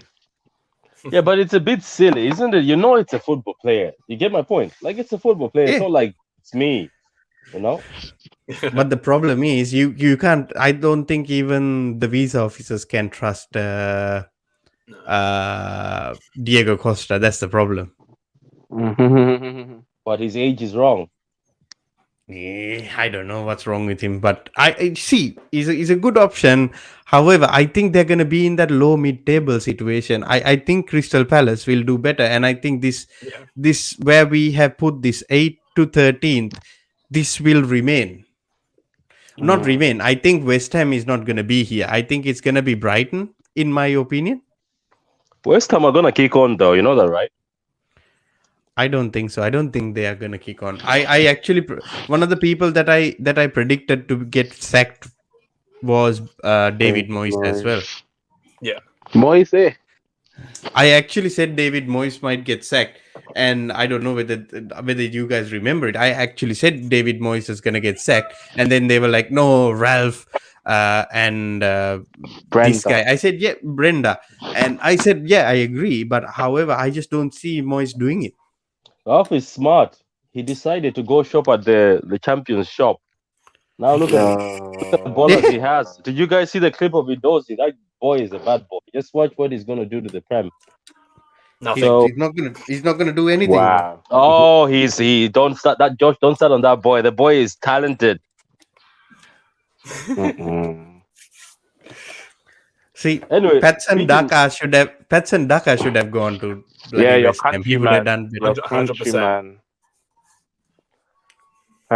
Yeah, but it's a bit silly, isn't it? You know, it's a football player. You get my point? Like, it's a football player. It's Yeah. not like it's me. You know? But the problem is, you can't. I don't think even the visa officers can trust Diego Costa. That's the problem. But his age is wrong. I don't know what's wrong with him, but I see he's a good option. However, I think they're gonna be in that low mid table situation. I think Crystal Palace will do better, and I think Yeah. this where we have put this 8th to 13th, this will remain. Not remain. I think West Ham is not gonna be here. I think it's gonna be Brighton, in my opinion. West Ham are gonna kick on though. You know that, right? I don't think so. I don't think they are gonna kick on. I actually one of the people that I predicted to get sacked was David Moyes as well. Yeah. Moise. I actually said David Moyes might get sacked, and I don't know whether you guys remember it. I actually said David Moyes is gonna get sacked, and then they were like, "No, Ralph and this guy." I said, "Yeah, Brenda," and I said, "Yeah, I agree." But however, I just don't see Moyes doing it. Ralph is smart. He decided to go shop at the Champions shop. Now look at the ballers he has. Did you guys see the clip of Idozi? That boy is a bad boy. Just watch what he's gonna do to the Prem. Nothing. He's not gonna do anything. Wow. Oh, he don't start that, Josh. Don't start on that boy. The boy is talented. See, Anyway, Pets and Daka should have gone to bloody your West Ham. He country would have man. done Your better. 100%. country man.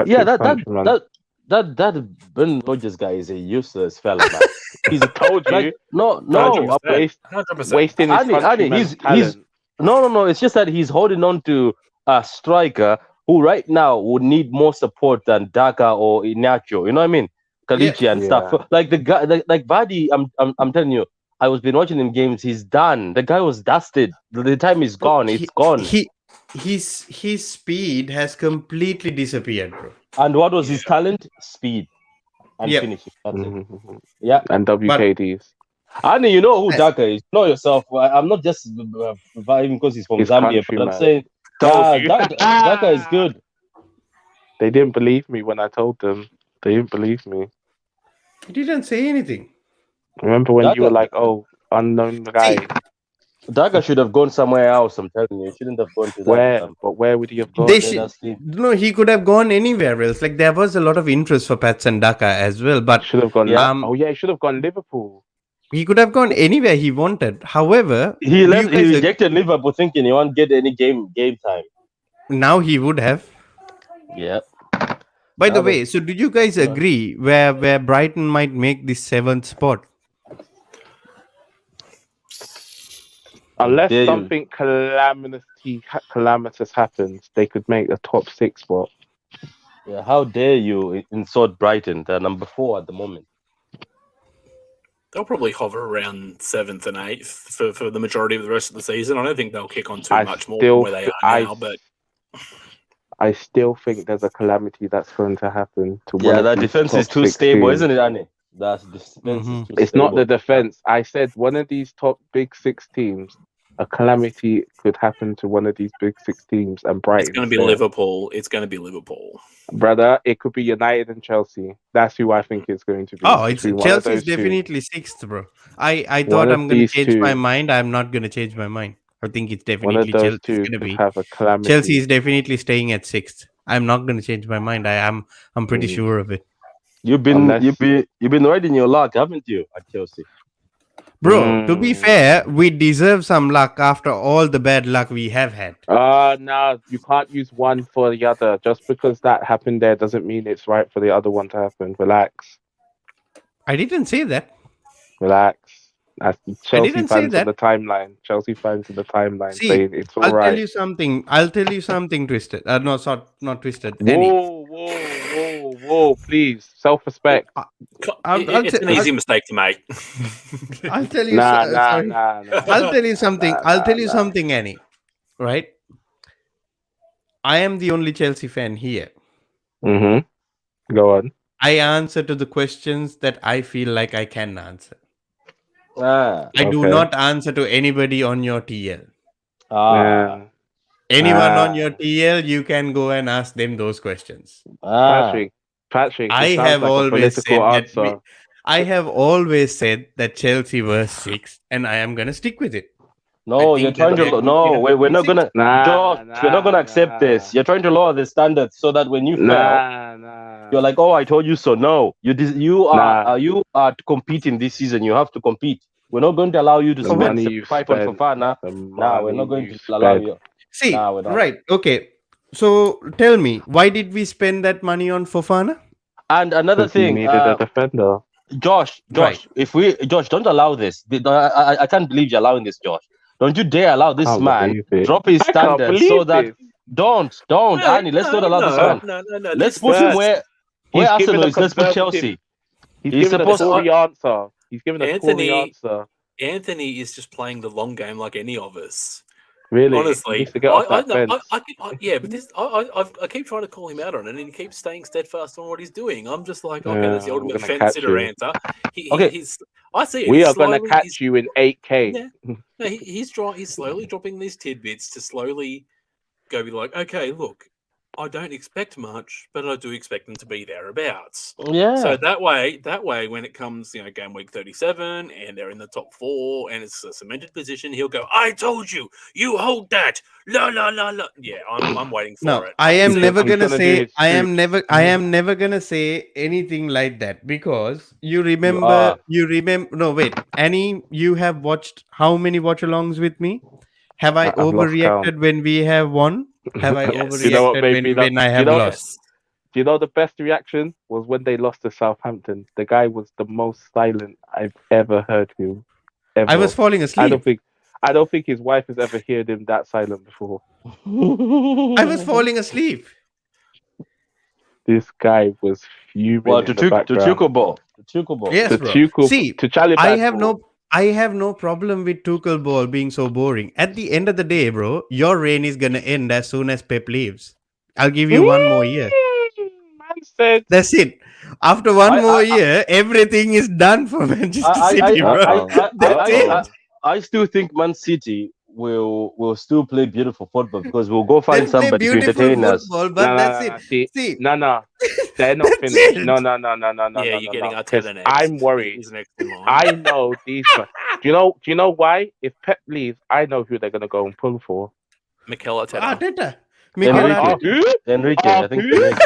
yeah, Patrick's that Ben Rogers guy is a useless fella, man. He's told you. like no, 100%. Wasting his Andy, country man's talent. no. It's just that he's holding on to a striker who right now would need more support than Daka or Inacho. You know what I mean? Kalichi and stuff. Like the guy, like Vardy. I'm telling you, I was been watching him games. He's done. The guy was dusted. The time is gone. It's gone. His speed has completely disappeared, bro. And what was his talent? Speed and Yep. finishing. That's it. Yeah. And WKDs. Andy, you know who Daka is. Know yourself. I'm not just vibing because he's from His Zambia, country, but I'm man. saying Daka is good. They didn't believe me when I told them. They didn't believe me. He didn't say anything. Remember when Daka- you were like, "Oh, unknown guy." Dagger should have gone somewhere else. I'm telling you, he shouldn't have gone to that. Where? But where would he have gone? They That's should. No, he could have gone anywhere else. Like there was a lot of interest for Patson Daka as well, but Should have gone. Yeah. Oh yeah, he should have gone Liverpool. he could have gone anywhere he wanted. However, he do you left. He guys rejected Liverpool, thinking he won't get any game time. now he would have. Yeah. By the Now way, so do you guys agree where Brighton might make the 7th spot? Unless Dare you. something calamitous happens, they could make the top 6 spot. Yeah. How dare you insult Brighton? They're number 4 at the moment. They'll probably hover around 7th and 8th for the majority of the rest of the season. I don't think they'll kick on too much more than where they are now, but I still think there's a calamity that's going to happen to one Yeah, of that these defense is top too 6 stable, teams. isn't it, Annie? That's defense Mhm. is too It's not the stable. defense. I said one of these top big 6 teams, a calamity could happen to one of these big 6 teams, and Brighton. it's going to be Liverpool. It's going to be Liverpool. Brother, it could be United and Chelsea. That's who I think it's going to be. Oh, it's between one of Chelsea's those two. definitely 6th, bro. I One thought of I'm gonna these change my two. mind. I'm not gonna change my mind. I think it's One of definitely those Chelsea's two gonna could be. have a calamity. Chelsea is definitely staying at 6th. I'm not gonna change my mind. I'm pretty Mm. sure of it. You've been Unless- you've been riding your luck, haven't you, at Chelsea? Bro, to be Mm. fair, we deserve some luck after all the bad luck we have had. No, you can't use one for the other. Just because that happened there doesn't mean it's right for the other one to happen. Relax. I didn't say that. Relax. That's Chelsea didn't say fans that. on the timeline. Chelsea fans on the timeline See, saying it's all I'll right. tell you something. I'll tell you something, Twisted. No, not Twisted. Any. Whoa, please. Self-respect. It's an easy mistake to make. I'll tell you. Nah. Sorry. I'll tell you something. I'll tell you something, Annie. Right? I am the only Chelsea fan here. Mm-hmm. Go on. I answer to the questions that I feel like I can answer. Ah. I do Okay. not answer to anybody on your TL. Yeah. Anyone on your TL, you can go and ask them those questions. Patrick. I it sounds have like a always said political that answer. I have always said that Chelsea was 6th, and I am gonna stick with it. No, I you're think trying that to. they could No, be we're not gonna. Josh, we're not gonna nah. accept this. You're trying to lower the standards so that when you fail, Nah. you're like, "Oh, I told you so." No, you are competing this season. You have to compete. We're not going to allow you to The spend money you've 75 on spent. Fofana. The Nah, we're not money going you to allow spent. you. See, Nah, we're not. right, okay. So tell me, why did we spend that money on Fofana? And another Because you thing, needed a defender. Josh, Right. Josh, don't allow this. I can't believe you're allowing this, Josh. Don't you dare allow this Can't man believe it. drop his I can't standards believe so that this. don't, Annie. Let's not allow this man. No. Let's This- put him this- where He's given Arsenal a is. Let's put conservative- Chelsea. He's He's given a supposed to- Tory answer. He's given a Anthony- Tory answer. Anthony is just playing the long game like any of us. Really? Honestly, He needs to get off that fence. I keep trying to call him out on it, and he keeps staying steadfast on what he's doing. I'm just like, okay, Yeah, that's the we're ultimate gonna fence catch sitter you. answer. Okay. I see it. We He's are going to slowly- catch you in 8K. Yeah. No, he's slowly dropping these tidbits to slowly go be like, okay, look, I don't expect much, but I do expect them to be thereabouts. Yeah. So that way, when it comes, game week 37, and they're in the top 4, and it's a cemented position, he'll go, "I told you, you hold that." La la la la. Yeah, I'm waiting for No, it. I am He's never gonna gonna do say. his I tricks. am never gonna say anything like that because you remember. are. You remember. No, wait, Annie. You have watched how many watch-alongs with me? Have I I've lost overreacted count. when we have won? Have I Yes. overreacted You know what made me when I laugh? have You know- lost? Do you know the best reaction was when they lost to Southampton? The guy was the most silent I've ever heard him. Ever. I was falling I asleep. don't think his wife has ever heard him that silent before. I was falling asleep. This guy was fuming Well, in to the background. Tuchel ball. Yes, To bro. Tuchel, See, to Charlie I Bad have no problem with Tuchel ball being so boring. At the end of the day, bro, your reign is gonna end as soon as Pep leaves. I'll give you one more year. Man said, That's it. After one more year, everything is done for Manchester City, bro. That's it. I still think Man City will still play beautiful football because we'll go find They'll play somebody to beautiful entertain us. football, but that's it. See, no, they're not That's finished. it. No. Yeah, you're getting no. Arteta next. I'm worried. He's next in line. I know these. Do you know why? If Pep leaves, I know who they're gonna go and pull for. Mikel Arteta. Arteta. Mikel Enrique. Arteta. Who? Enrique. I think Who? Enrique.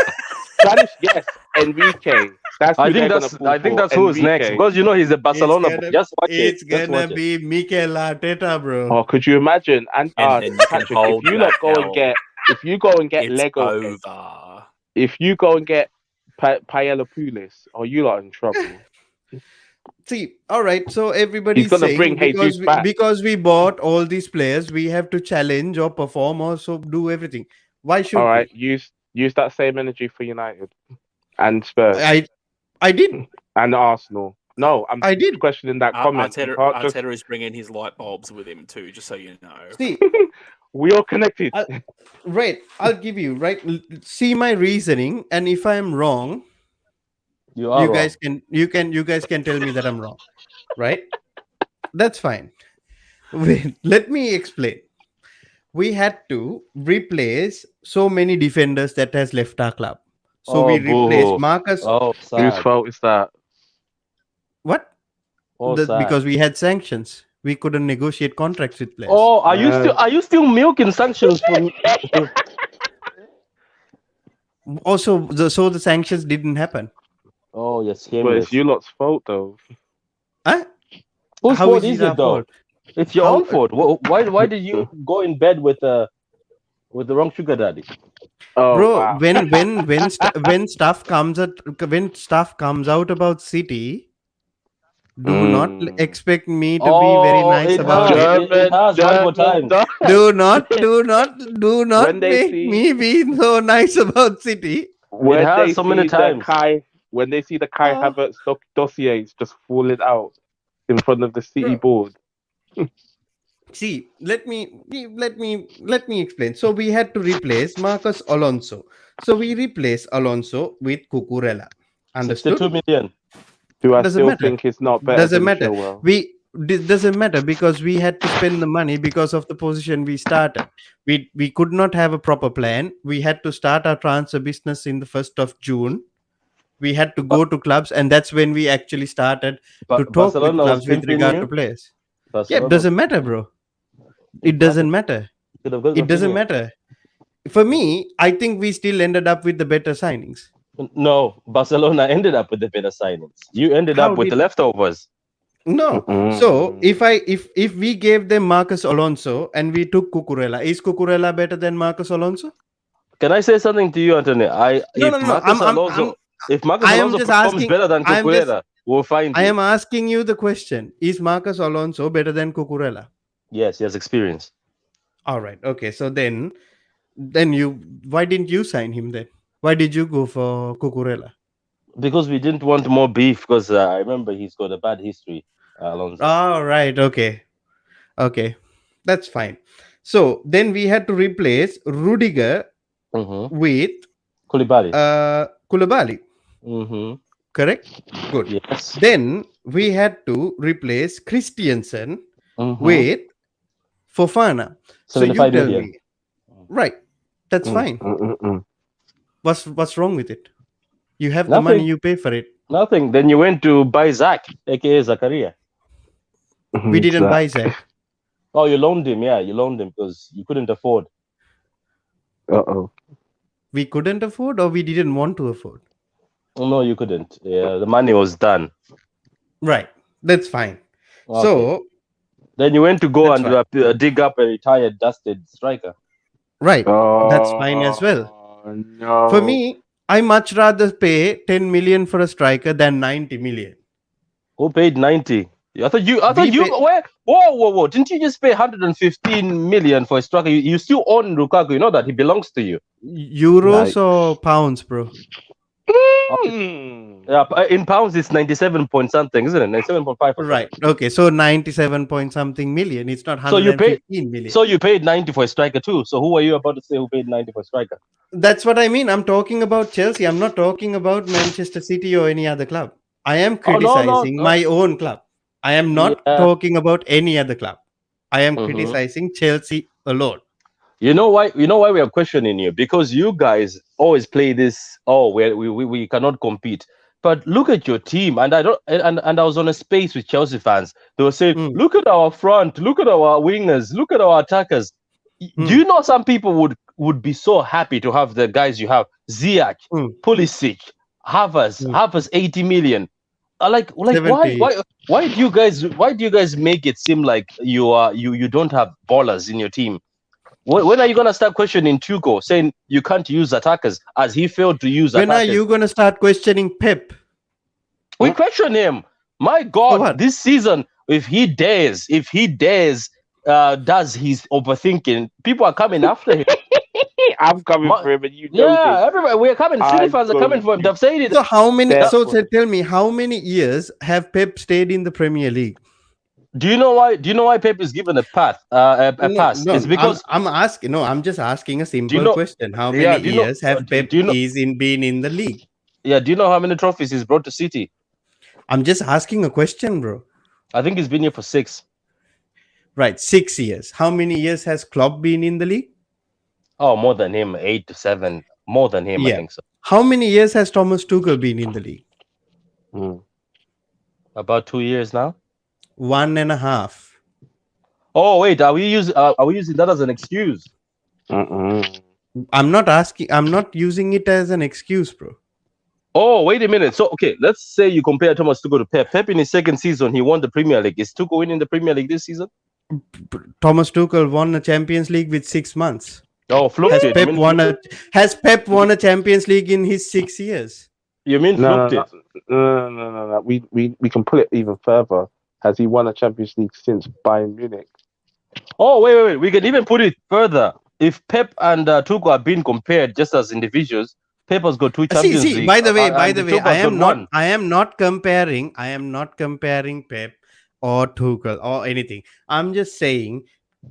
Spanish, yes. Enrique. That's who they're gonna pull I think for. that's who's next Enrique. because he's a Barcelona. Just watch it. It's Just gonna watch it. be Mikel Arteta, bro. Oh, could you imagine? And And then you can Patrick, hold if you that lot go and L. get, It's Lego heads, over. if you go and get Paella-Poulis, oh, you lot in trouble. See, all right. So everybody's He's gonna saying bring Jesus back. because we bought all these players, we have to challenge or perform or so do everything. Why should All right, use that same energy for United and Spurs I did. and Arsenal. No, I did. questioning that comment. You can't just- Arteta is bringing his light bulbs with him too, just so you know. See, we are connected. right. I'll give you right. See my reasoning, and if I am wrong, You are you wrong. guys can tell me that I'm wrong, right? That's fine. Wait, let me explain. We had to replace so many defenders that has left our club. So we replaced boo. Marcus. Oh, Whose sad. fault is that? What? Oh, sad. Because we had sanctions. We couldn't negotiate contracts with players. Oh, are you still milking sanctions from? Also, so the sanctions didn't happen. Oh, yes, But it's you lot's fault though. Huh? Whose How fault is is it our it though? fault? It's your How- own fault. Why did you go in bed with the wrong sugar daddy? Oh, Bro, wow. when stuff comes out about City, do not expect me to be very nice it about has. it. It has one more time. Do not When they make see- me be so nice about City. When has they so many see times. when they see the Kai Oh. Havertz dossiers just falling out in front of the City Bro. board. See, let me explain. So we had to replace Marcus Alonso. So we replaced Alonso with Cucurella. Understood? 62 million. Who I Doesn't still matter. think is not better Doesn't than matter. Chilwell. Doesn't matter because we had to spend the money because of the position we started. We could not have a proper plan. We had to start our transfer business in the 1st of June. We had to go to clubs, and that's when we actually started to talk Barcelona with was clubs with pimping regard you? to players. Yeah, Barcelona it doesn't matter, bro. It doesn't matter. could have got It doesn't Rafinha. matter. For me, I think we still ended up with the better signings. No, Barcelona ended up with the better signings. You ended How up with did- the leftovers. No. So if we gave them Marcus Alonso and we took Cucurella, is Cucurella better than Marcus Alonso? Can I say something to you, Anthony? No. If Marcus I am Alonso just performs asking- better than I am just- Cucurella, we'll find I you. am asking you the question: is Marcus Alonso better than Cucurella? Yes, he has experience. All right. Okay. So then why didn't you sign him then? Why did you go for Cucurella? Because we didn't want more beef, because I remember he's got a bad history, Alonso. All right. Okay. That's fine. So then we had to replace Rudiger Mm-hmm. with Koulibaly. Koulibaly. Mm-hmm. Correct. Good. Yes. Then we had to replace Christiansen Mhm. with Fofana. So you 75 tell million. me, right? That's fine. What's wrong with it? You have the money, Nothing. you pay for it. Nothing. Then you went to buy Zach, aka Zakaria. We didn't buy Zach. Oh, you loaned him. Yeah, you loaned him because you couldn't afford. Uh-oh. We couldn't afford, or we didn't want to afford. No, you couldn't. Yeah, the money was done. Right. That's fine. Okay. So Then you went to go That's and dig up a retired, dusted striker. right. That's fine as well. No. For me, I much rather pay 10 million for a striker than 90 million. Who paid 90? I thought you. Where? Whoa! Didn't you just pay 115 million for a striker? You still own Lukaku. You know that he belongs to you. Euros or pounds, bro? Yeah, in pounds it's 97 point something, isn't it? 97.5. Right. Okay. So 97 point something million. It's not So you paid- 115 million. So you paid 90 for a striker too. So who are you about to say who paid 90 for a striker? That's what I mean. I'm talking about Chelsea. I'm not talking about Manchester City or any other club. I am Oh, no, criticizing no. my own club. I am not Yeah. talking about any other club. I am Mhm. criticizing Chelsea alone. You know why? You know why we are questioning you? Because you guys always play this. Oh, we cannot compete. but look at your team. And I was on a space with Chelsea fans. They were saying, look at our front, look at our wingers, look at our attackers. Do you know some people would be so happy to have the guys you have? Ziyech, Pulisic, Havertz 80 million. Like 70. why do you guys make it seem like you don't have ballers in your team? When are you gonna start questioning Tuchel, saying you can't use attackers as he failed to use attackers? When are you gonna start questioning Pep? We question him. My God, this season, if he dares, does his overthinking, people are coming after him. I'm coming for him, and you know this. Everybody, we're coming. City fans are coming for him. They've said it. So how many? So tell me, how many years have Pep stayed in the Premier League? Do you know why Pep is given a pass? No, it's because I'm asking. No, I'm just asking a simple question. How many years have Pep been in the league? Yeah. Do you know how many trophies he's brought to City? I'm just asking a question, bro. I think he's been here for 6. Right, 6 years. How many years has Klopp been in the league? Oh, more than him, 8 to 7. More than him, I think so. How many years has Thomas Tuchel been in the league? About 2 years now. 1.5. Oh wait, are we using that as an excuse? I'm not using it as an excuse, bro. Oh, wait a minute. So okay, let's say you compare Thomas Tuchel to Pep. Pep in his second season, he won the Premier League. Is Tuchel winning the Premier League this season? Thomas Tuchel won a Champions League with 6 months. Oh, has Pep won a Champions League in his 6 years? You mean fluked it? No. We can pull it even further. Has he won a Champions League since Bayern Munich? Oh, wait. We can even put it further. If Pep and Tuchel are being compared just as individuals, Pep has got 2 Champions League. By the way, I am not comparing Pep or Tuchel or anything. I'm just saying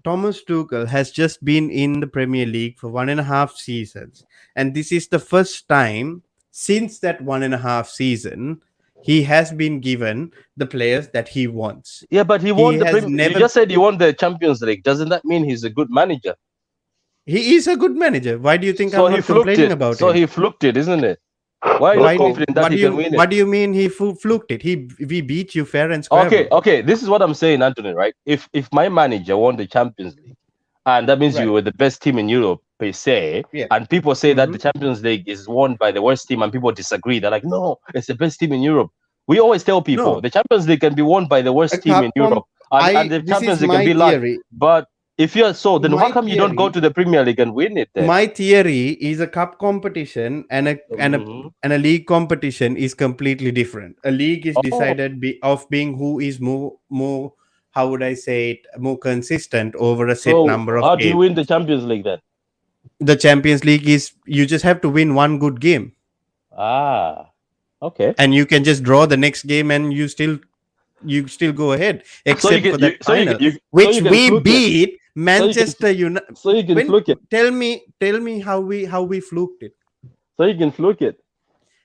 Thomas Tuchel has just been in the Premier League for 1.5 seasons, and this is the first time since that 1.5 season he has been given the players that he wants. Yeah, but he won the Premier. You just said he won the Champions League. Doesn't that mean he's a good manager? He is a good manager. Why do you think I'm not complaining about it? So he fluked it, isn't it? Why are you confident that he can win it? What do you mean he fluked it? We beat you fair and square. Okay. This is what I'm saying, Anthony, right? If my manager won the Champions League, and that means you were the best team in Europe, per se, and people say that the Champions League is won by the worst team, and people disagree. They're like, no, it's the best team in Europe. We always tell people the Champions League can be won by the worst team in Europe, and the Champions League can be like, but if you're then how come you don't go to the Premier League and win it then? My theory is a cup competition and a league competition is completely different. A league is decided of being who is more how would I say it, more consistent over a set number of games. How do you win the Champions League then? The Champions League is you just have to win one good game. Okay. And you can just draw the next game and you still go ahead, except for that final, which we beat Manchester United. So you can fluke it. Tell me how we fluked it. So you can fluke it.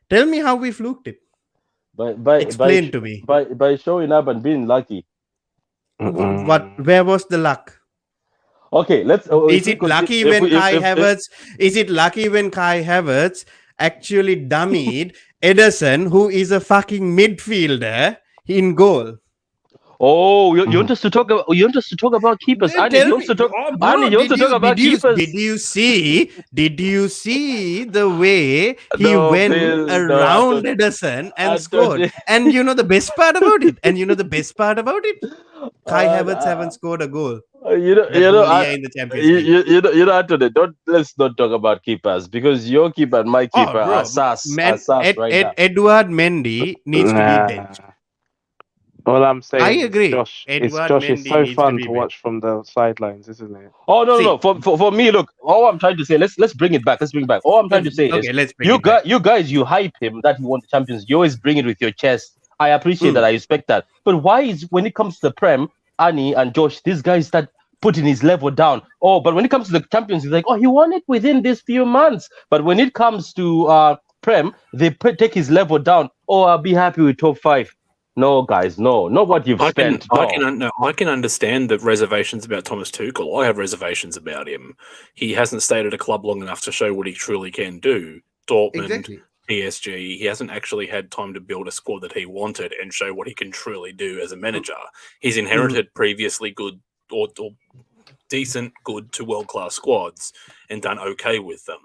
Tell me how we fluked it. Explain to me. By showing up and being lucky. Where was the luck? Okay, let's. Is it lucky when Kai Havertz actually dummied Ederson, who is a fucking midfielder, in goal? Oh, you want us to talk about keepers? Andy, you want to talk about keepers? Did you see the way he went around Ederson and scored? And you know the best part about it? Kai Havertz haven't scored a goal. In the Champions League. Anthony, let's not talk about keepers, because your keeper and my keeper are sus. Edouard Mendy needs to be benched. All I'm saying, I agree. Josh is so fun to watch from the sidelines, isn't it? Oh no. For me, look, all I'm trying to say, let's bring it back. All I'm trying to say is, you guys, you hype him that he won the Champions. You always bring it with your chest. I appreciate that. I respect that. But why is, when it comes to the Prem, Annie and Josh, these guys start putting his level down? But when it comes to the Champions, he's like, he won it within these few months. But when it comes to Prem, they take his level down. I'll be happy with top 5. No, guys, no, not what you've spent. I can understand the reservations about Thomas Tuchel. I have reservations about him. He hasn't stayed at a club long enough to show what he truly can do. Dortmund, PSG, he hasn't actually had time to build a squad that he wanted and show what he can truly do as a manager. He's inherited previously good or decent, good to world-class squads and done okay with them.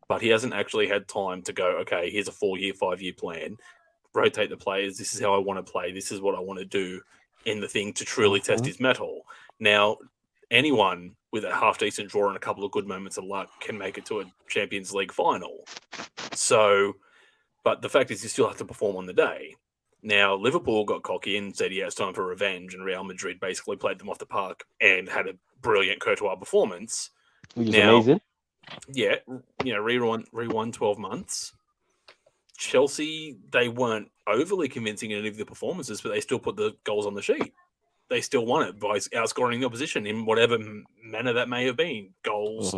But he hasn't actually had time to go, okay, here's a 4-year, 5-year plan, rotate the players, this is how I want to play, this is what I want to do in the thing to truly test his mettle. Now, anyone with a half-decent draw and a couple of good moments of luck can make it to a Champions League final. So, but the fact is you still have to perform on the day. Now, Liverpool got cocky and said, yeah, it's time for revenge, and Real Madrid basically played them off the park and had a brilliant Courtois performance. Which is amazing. Yeah, rewind 12 months. Chelsea, they weren't overly convincing in any of the performances, but they still put the goals on the sheet. They still won it by outscoring the opposition in whatever manner that may have been. Goals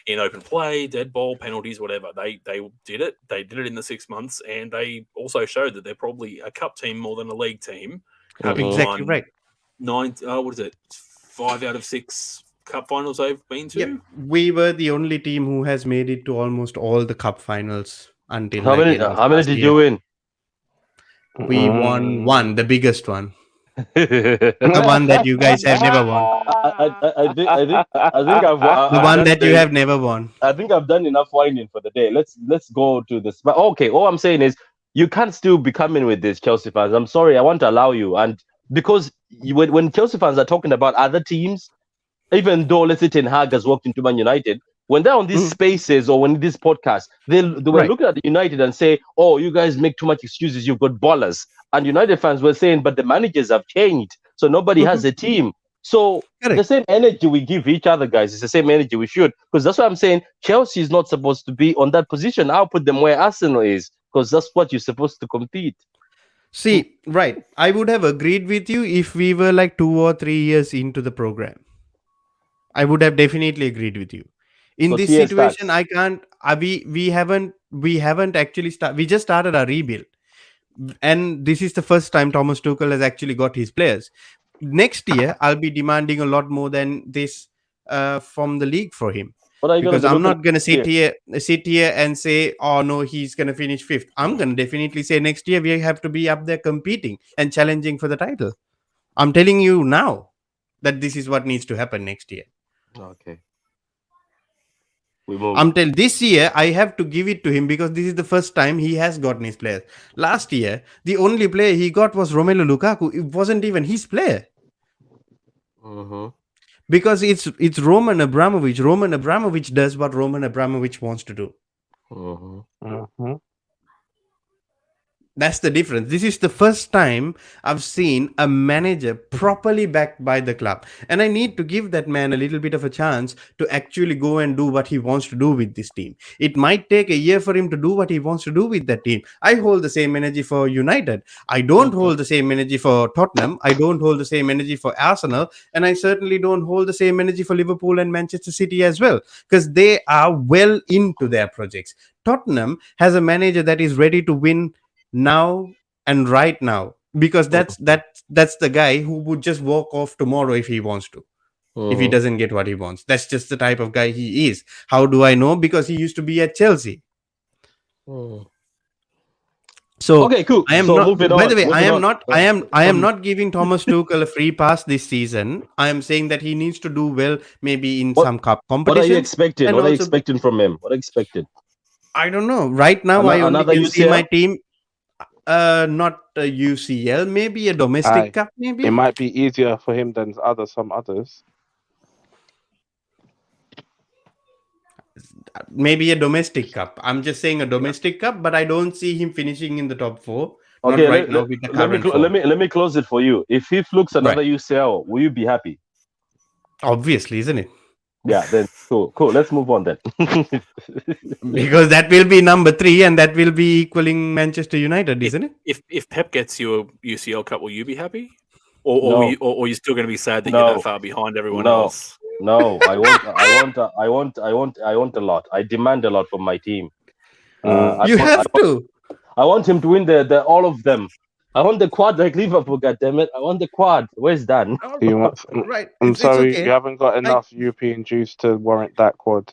in open play, dead ball, penalties, whatever. They did it. They did it in the 6 months, and they also showed that they're probably a cup team more than a league team. Having Exactly won right. 5 out of 6 cup finals they've been to. Yeah, we were the only team who has made it to almost all the cup finals until. How many did you win? We won one, the biggest one. The one that you guys have never won. I think I've The one that you have never won. I think I've done enough whining for the day. Let's go to this. But okay, all I'm saying is you can't still be coming with this, Chelsea fans. I'm sorry, I won't allow you. And because when Chelsea fans are talking about other teams, even though let's say Ten Hag has walked into Man United, when they're on these spaces or when this podcast, they were looking at United and say, "Oh, you guys make too much excuses. You've got ballers." And United fans were saying, "But the managers have changed, so nobody has a team." So the same energy we give each other, guys, is the same energy we should. Because that's what I'm saying. Chelsea is not supposed to be on that position. I'll put them where Arsenal is, because that's what you're supposed to compete. See, right. I would have agreed with you if we were like 2 or 3 years into the program. I would have definitely agreed with you. In So this TS situation, starts. I can't. We haven't actually started. We just started our rebuild, and this is the first time Thomas Tuchel has actually got his players. Next year, I'll be demanding a lot more than this from the league for him. What are you Because gonna I'm do not going to sit here and say, oh no, he's going to finish 5th. I'm going to definitely say next year we have to be up there competing and challenging for the title. I'm telling you now that this is what needs to happen next year. Okay. We move. Until this year, I have to give it to him because this is the first time he has gotten his players. Last year, the only player he got was Romelu Lukaku. It wasn't even his player. Because it's Roman Abramovich. Roman Abramovich does what Roman Abramovich wants to do. That's the difference. This is the first time I've seen a manager properly backed by the club. And I need to give that man a little bit of a chance to actually go and do what he wants to do with this team. It might take a year for him to do what he wants to do with that team. I hold the same energy for United. I don't hold the same energy for Tottenham. I don't hold the same energy for Arsenal. And I certainly don't hold the same energy for Liverpool and Manchester City as well. Because they are well into their projects. Tottenham has a manager that is ready to win now and right now, because that's the guy who would just walk off tomorrow if he wants to, if he doesn't get what he wants. That's just the type of guy he is. How do I know? Because he used to be at Chelsea. So okay, cool. I am So not. moving By on, the way, I moving am on. not. I am not giving Thomas Tuchel a free pass this season. I am saying that he needs to do well, maybe in some cup competition. What are you expecting? And What are you also- expecting from him? What are you expecting? I don't know. Right now, I only Another can see UCL? my team. Not a UCL, maybe a domestic cup, maybe. It might be easier for him than some others. Maybe a domestic cup. I'm just saying a domestic cup, but I don't see him finishing in the top 4. Okay, Not right now with the current form. let me close it for you. If he flukes another UCL, will you be happy? Obviously, isn't it? Yeah, then cool. Let's move on then. Because that will be number 3, and that will be equaling Manchester United, isn't it? If Pep gets you a UCL Cup, will you be happy? Or you're still going to be sad that you're that far behind everyone else? No, I want a lot. I demand a lot from my team. You have to. I want him to win the all of them. I want the quad like Liverpool, goddammit. I want the quad. Where's Dan? Right. I'm sorry, it's okay. you haven't got enough European juice to warrant that quad.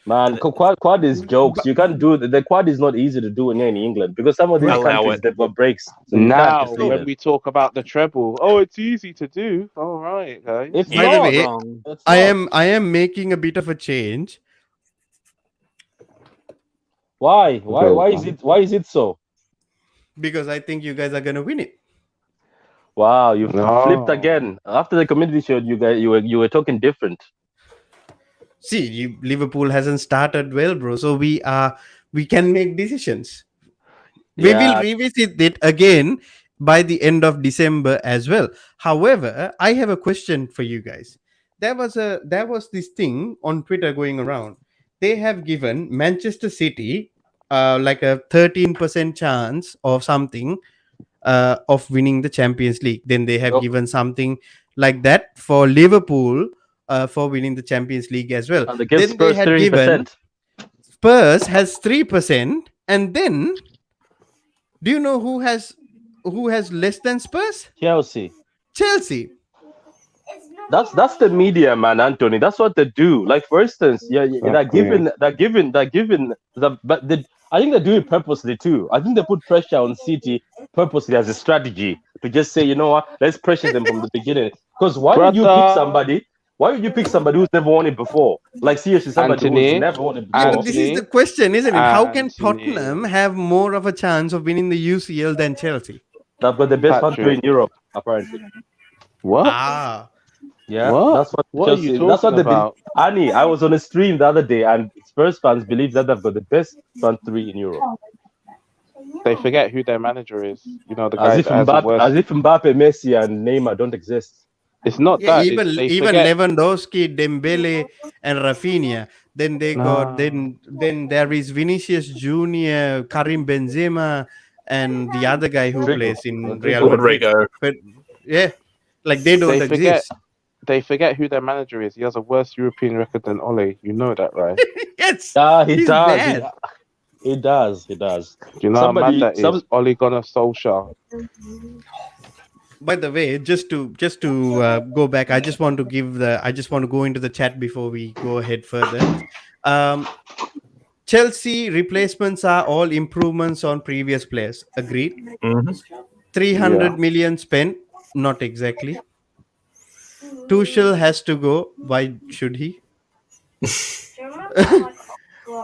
Man, quad is jokes. You can't do the quad is not easy to do in England because some of these Right. countries they've got breaks. So you can't Now, just leave when it. we talk about the treble, oh, it's easy to do. All right, guys. It's By the not. way, It's I not. am making a bit of a change Why? Go Why is on. it? Why is it so? because I think you guys are gonna win it. Wow, you flipped No. again. After the community show, you were talking different. See, Liverpool hasn't started well, bro. So we can make decisions. We will Yeah, revisit it again by the end of December as well. However, I have a question for you guys. There was this thing on Twitter going around. They have given Manchester City like a 13% chance or something of winning the Champions League. Then they have Yup. given something like that for Liverpool for winning the Champions League as well. and against Then they Spurs had given 30%. Spurs has 3%, and then do you know who has less than Spurs? Chelsea. Chelsea. That's the media, man, Anthony. That's what they do. Like for instance, Exactly. I think they do it purposely too. I think they put pressure on City purposely as a strategy to just say, you know what, let's pressure them from the beginning. Because why would you pick Brother somebody? Why would you pick somebody who's never won it before? Like seriously, somebody who's Anthony, never won it Yeah, before. but this is the Anthony, question, isn't it? How can Tottenham Anthony, have more of a chance of winning the UCL than Chelsea? They've got the best country in Patrick. Europe, apparently. What? Ah, Yeah, What? that's what What are you Chelsea. That's what talking they believe. about? Annie, I was on a stream the other day, and Spurs fans believe that they've got the best front three in Europe. They forget who their manager is. You know, the As guy if that has the Mbappe, worst. as if Mbappe, Messi, and Neymar don't exist. It's not yeah. that. Even It's they even forget. Lewandowski, Dembele, and Rafinha. Then they got Nah. then there is Vinicius Junior, Karim Benzema, and the other guy who Rodrigo. plays in Rodrigo. Real Madrid. Rodrigo. But yeah, like they don't They forget. exist. They forget who their manager is. He has a worse European record than Ole. You know that, right? Yes, Ah, he he's does. bad. He does. He does. Do you know how mad that Some is? Ole Gunnar Solskjaer. By the way, just to go back, I just want to go into the chat before we go ahead further. Chelsea replacements are all improvements on previous players. Agreed. Mhm. 300 million spent. Not exactly. Tuchel has to go. Why should he?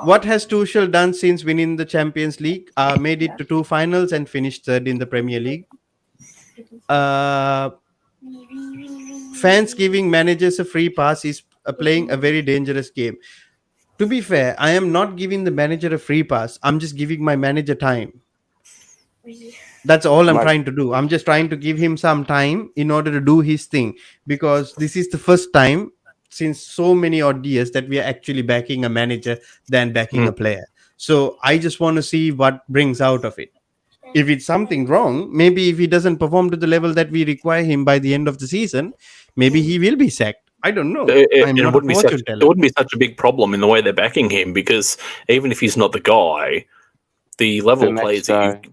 What has Tuchel done since winning the Champions League? Made it to 2 finals and finished third in the Premier League. Fans giving managers a free pass is playing a very dangerous game. To be fair, I am not giving the manager a free pass. I'm just giving my manager time. That's all I'm Right. trying to do. I'm just trying to give him some time in order to do his thing, because this is the first time since so many odd years that we are actually backing a manager than backing a player. So I just want to see what brings out of it. If it's something wrong, maybe if he doesn't perform to the level that we require him by the end of the season, maybe he will be sacked. I don't know. I'm not a fortune It teller. wouldn't be such a big problem in the way they're backing him, because even if he's not the guy, the level The of players next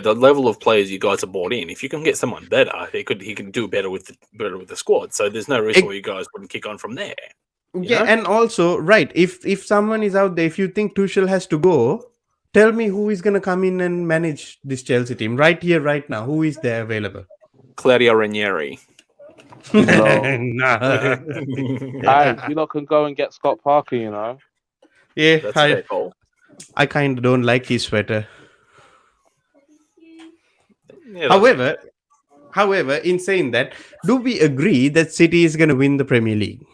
the level of players you guys have brought in, if you can get someone better, he can do better with the squad. So there's no reason why you guys wouldn't kick on from there. Yeah, know? and also, right, if someone is out there, if you think Tuchel has to go, tell me who is going to come in and manage this Chelsea team right here, right now. Who is there available? Claudio Ranieri. No. Nah. You lot can go and get Scott Parker, you know. Yeah, That's a fair call. I kind of don't like his sweater. Yeah, that's However, in saying that, do we agree that City is going to win the Premier League?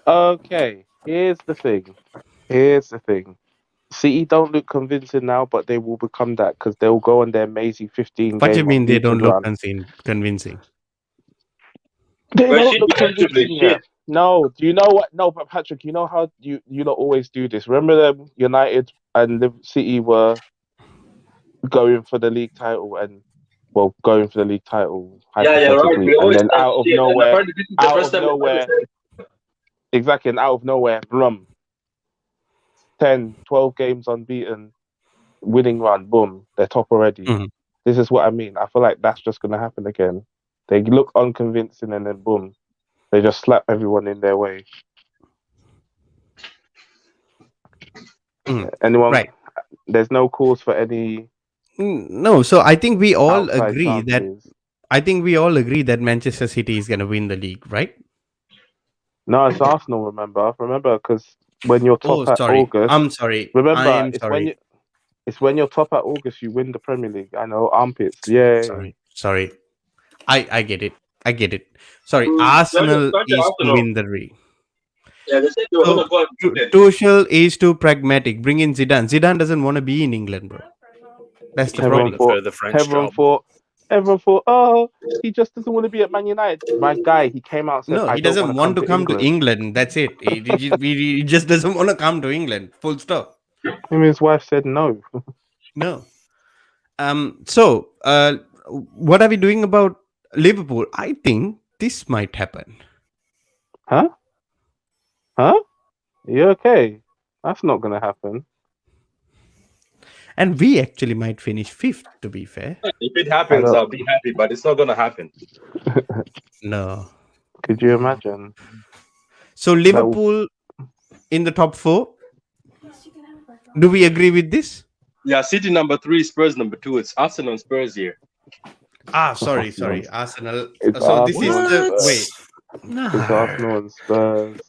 Okay, here's the thing. City don't look convincing now, but they will become that because they'll go on their Maisie 15 What do you game mean they don't unbeaten look run. convincing? They Well, don't shit, look you actually convincing shit. yet. No, do you know what? No, but Patrick, you know how you lot always do this. Remember them United and City were going for the league title going for the league title Yeah, right. hypothetically, We and always then talk out of shit, and nowhere, apparently this is the out first of time we've nowhere, done the same. exactly, and out of nowhere, boom, 10, 12 games unbeaten, winning run, boom, they're top already. Mhm. This is what I mean. I feel like that's just going to happen again. They look unconvincing and then boom, they just slap everyone in their way. Anyone? Right. There's no cause for any No, so I think we all outside agree that chances. Manchester City is going to win the league, right? No, it's Arsenal. Remember, because when you're Oh, top at sorry. August, I'm sorry. I remember am sorry. it's when you're top at August you win the Premier League. I know armpits. Yay! Sorry. I get it. I get it. Sorry. Sorry, Arsenal sorry, is to Arsenal. win the league. Yeah, they said they were So gonna go and beat them. Tuchel is too pragmatic. Bring in Zidane. Zidane doesn't want to be in England, bro. That's the Everyone problem. thought. For the French job. Everyone thought. Oh, he just doesn't want to be at Man United. My guy, he came out and said, No, "I he don't want doesn't to want come to to come to England." England. That's it. He just doesn't want to come to England. Full stop. Him and his wife said no. No. So, what are we doing about Liverpool? I think this might happen. Huh? You okay? That's not gonna happen. And we actually might finish fifth, to be fair. If it happens, I'll be happy, but it's not gonna happen. No. Could you imagine? So, Liverpool in the top 4. Do we agree with this? Yeah, City number 3, Spurs number 2. It's Arsenal and Spurs here. Sorry. Arsenal. It's So this is Arsenal the and wait. Spurs. It's Arsenal and Spurs.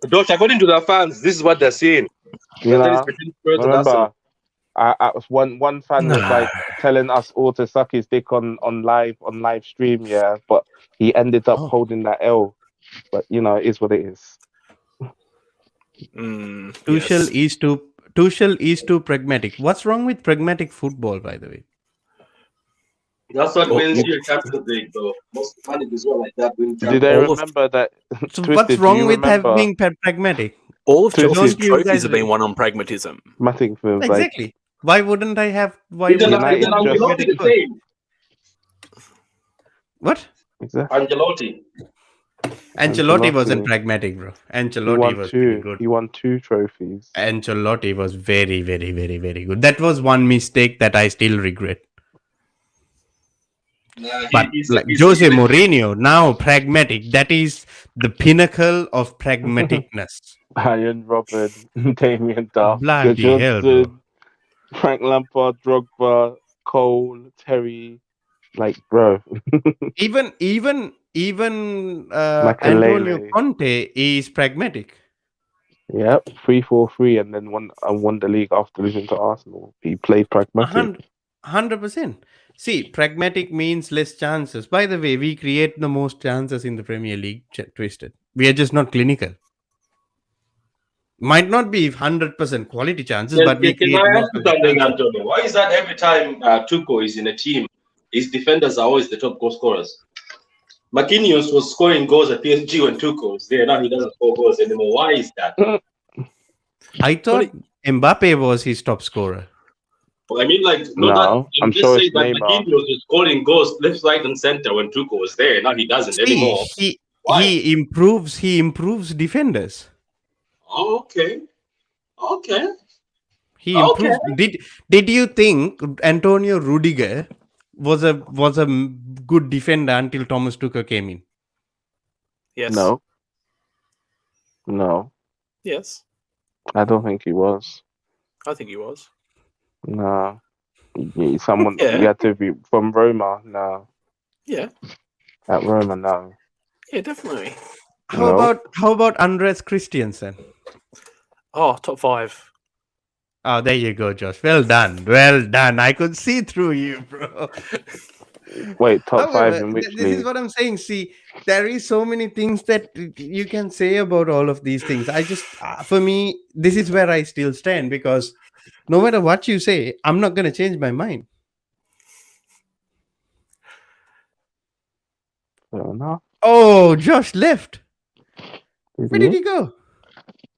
Josh, according to their fans, this is what they're saying. You That is know, between Spurs and Arsenal. remember, I was one fan was like telling us all to suck his dick on live stream, yeah, but he ended up holding that L. But you know, it is what it is. Tuchel is too pragmatic. What's wrong with pragmatic football, by the way? That's what wins you a Champions League, though. Most managers are like that. Do they remember that? So Twisted, what's wrong with remember? being pragmatic? All of Twisted. Chelsea's Don't you trophies guys have been won on pragmatism. Nothing for like Exactly. Why wouldn't I have? Why Isn't wouldn't I United have just- pragmatic Ancelotti the football? same? What? exactly. Ancelotti. Ancelotti wasn't Ancelotti. pragmatic, bro. He Ancelotti won was pretty two. good. He won 2 trophies. Ancelotti was very, very, very, very good. That was one mistake that I still regret. But like Jose Mourinho, now pragmatic. That is the pinnacle of pragmaticness. Iron Robin, Damien Duff, Bloody hell, bro. Johnson, Frank Lampard, Drogba, Cole, Terry, like bro. Even Makelele. Antonio Conte is pragmatic. Yep, 3-4-3, and then won the league after losing to Arsenal. He played pragmatic. 100%. See, pragmatic means less chances. By the way, we create the most chances in the Premier League, Twisted. We are just not clinical. Might not be 100% quality chances, but we create Can I most ask you of the something, chances. Antonio? Why is that every time Tuchel is in a team, his defenders are always the top goal scorers? Marquinhos was scoring goals at PSG when Tuchel was there. Now he doesn't score goals anymore. Why is that? I thought Mbappe was his top scorer. I mean, like, I'm just sure saying it's that Neymar. Marquinhos was scoring goals left, right, and center when Tuchel was there. Now he doesn't anymore. Why? He improves defenders. Oh, okay. He improves. Did you think Antonio Rudiger was a good defender until Thomas Tuchel came in? Yes. No. Yes. I don't think he was. I think he was. No. Someone Yeah. you had to be from Roma. No. Yeah. At Roma, no. Yeah, definitely. How about Andres Christiansen? Oh, top 5. Oh, there you go, Josh. Well done. I could see through you, bro. Wait, top 5 However, in which this league? is what I'm saying. See, there is so many things that you can say about all of these things. I just, for me, this is where I still stand, because no matter what you say, I'm not going to change my mind. Fair enough. Oh, Josh left. Did Where he? did he go?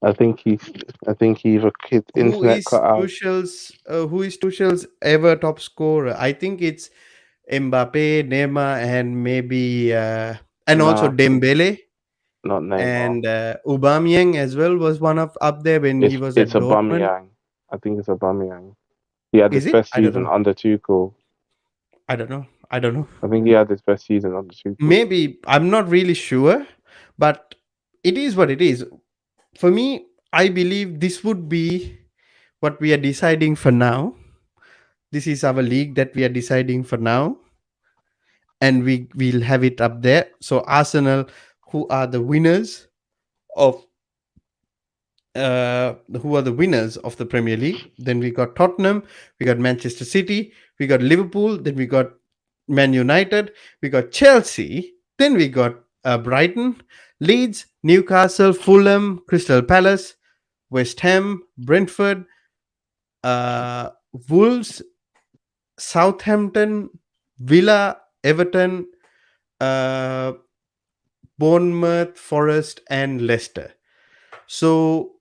I think he either his internet cut out. Who is Tuchel's ever top scorer? I think it's Mbappe, Neymar, and maybe also Nah. Dembele. Not Neymar. And Aubameyang as well was one of up there when he was at It's Dortmund. Aubameyang. I think it's Aubameyang. He had Is his it? best I don't season know. under Tuchel. I don't know. I think he had his best season under Tuchel. Maybe. I'm not really sure, but it is what it is. For me, I believe this would be what we are deciding for now. This is our league that we are deciding for now, and we'll have it up there. So Arsenal, who are the winners of who are the winners of the Premier League. Then we got Tottenham, we got Manchester City, we got Liverpool, then we got Man United, we got Chelsea, then we got Brighton, Leeds, Newcastle, Fulham, Crystal Palace, West Ham, Brentford, Wolves, Southampton, Villa, Everton, uh, Bournemouth, Forest, and Leicester. So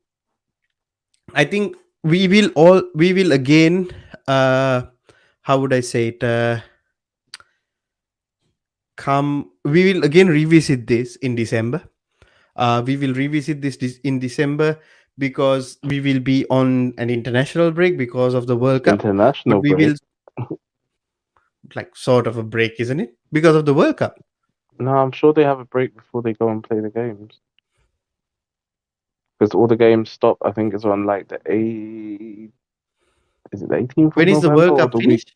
I think we will again, how would I say it, we will again revisit this in December. We will revisit this in December because we will be on an international break because of the World Cup. International But we break. will, like, sort of a break, isn't it? Because of the World Cup. No, I'm sure they have a break before they go and play the games. Because all the games stop, I think it's on like the 8th. Is it the 18th When of is the November World or Cup the week? finished?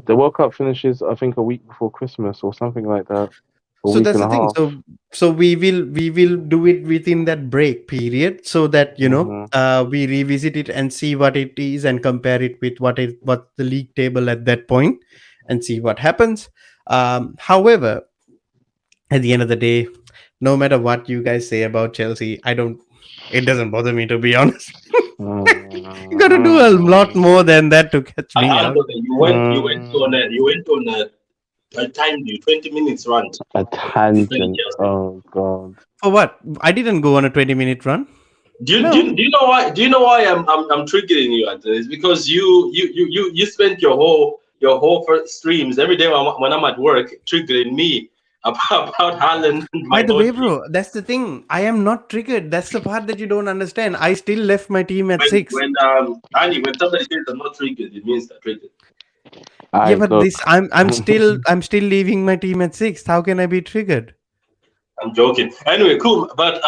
The World Cup finishes, I think, a week before Christmas or something like that. A So week that's and the a thing. half. So we will do it within that break period, so that Mhm. we revisit it and see what it is and compare it with what the league table at that point, and see what happens. However, at the end of the day, no matter what you guys say about Chelsea, it doesn't bother me, to be honest. You got to do a lot more than that to catch me out. Anthony, you went on a timed you 20 minutes rant. A tangent. Oh god. For what? I didn't go on a 20-minute run. No. Do you know why? Do you know why I'm triggering you, Anthony? It's because you spent your whole first streams every day when I'm at work triggering me about Haaland and By my the way, own team. bro, that's the thing. I am not triggered. That's the part that you don't understand. I still left my team at 6. When somebody says I'm not triggered, it means they're triggered. Yeah, but look. this I'm still leaving my team at 6. How can I be triggered? I'm joking. Anyway, cool. But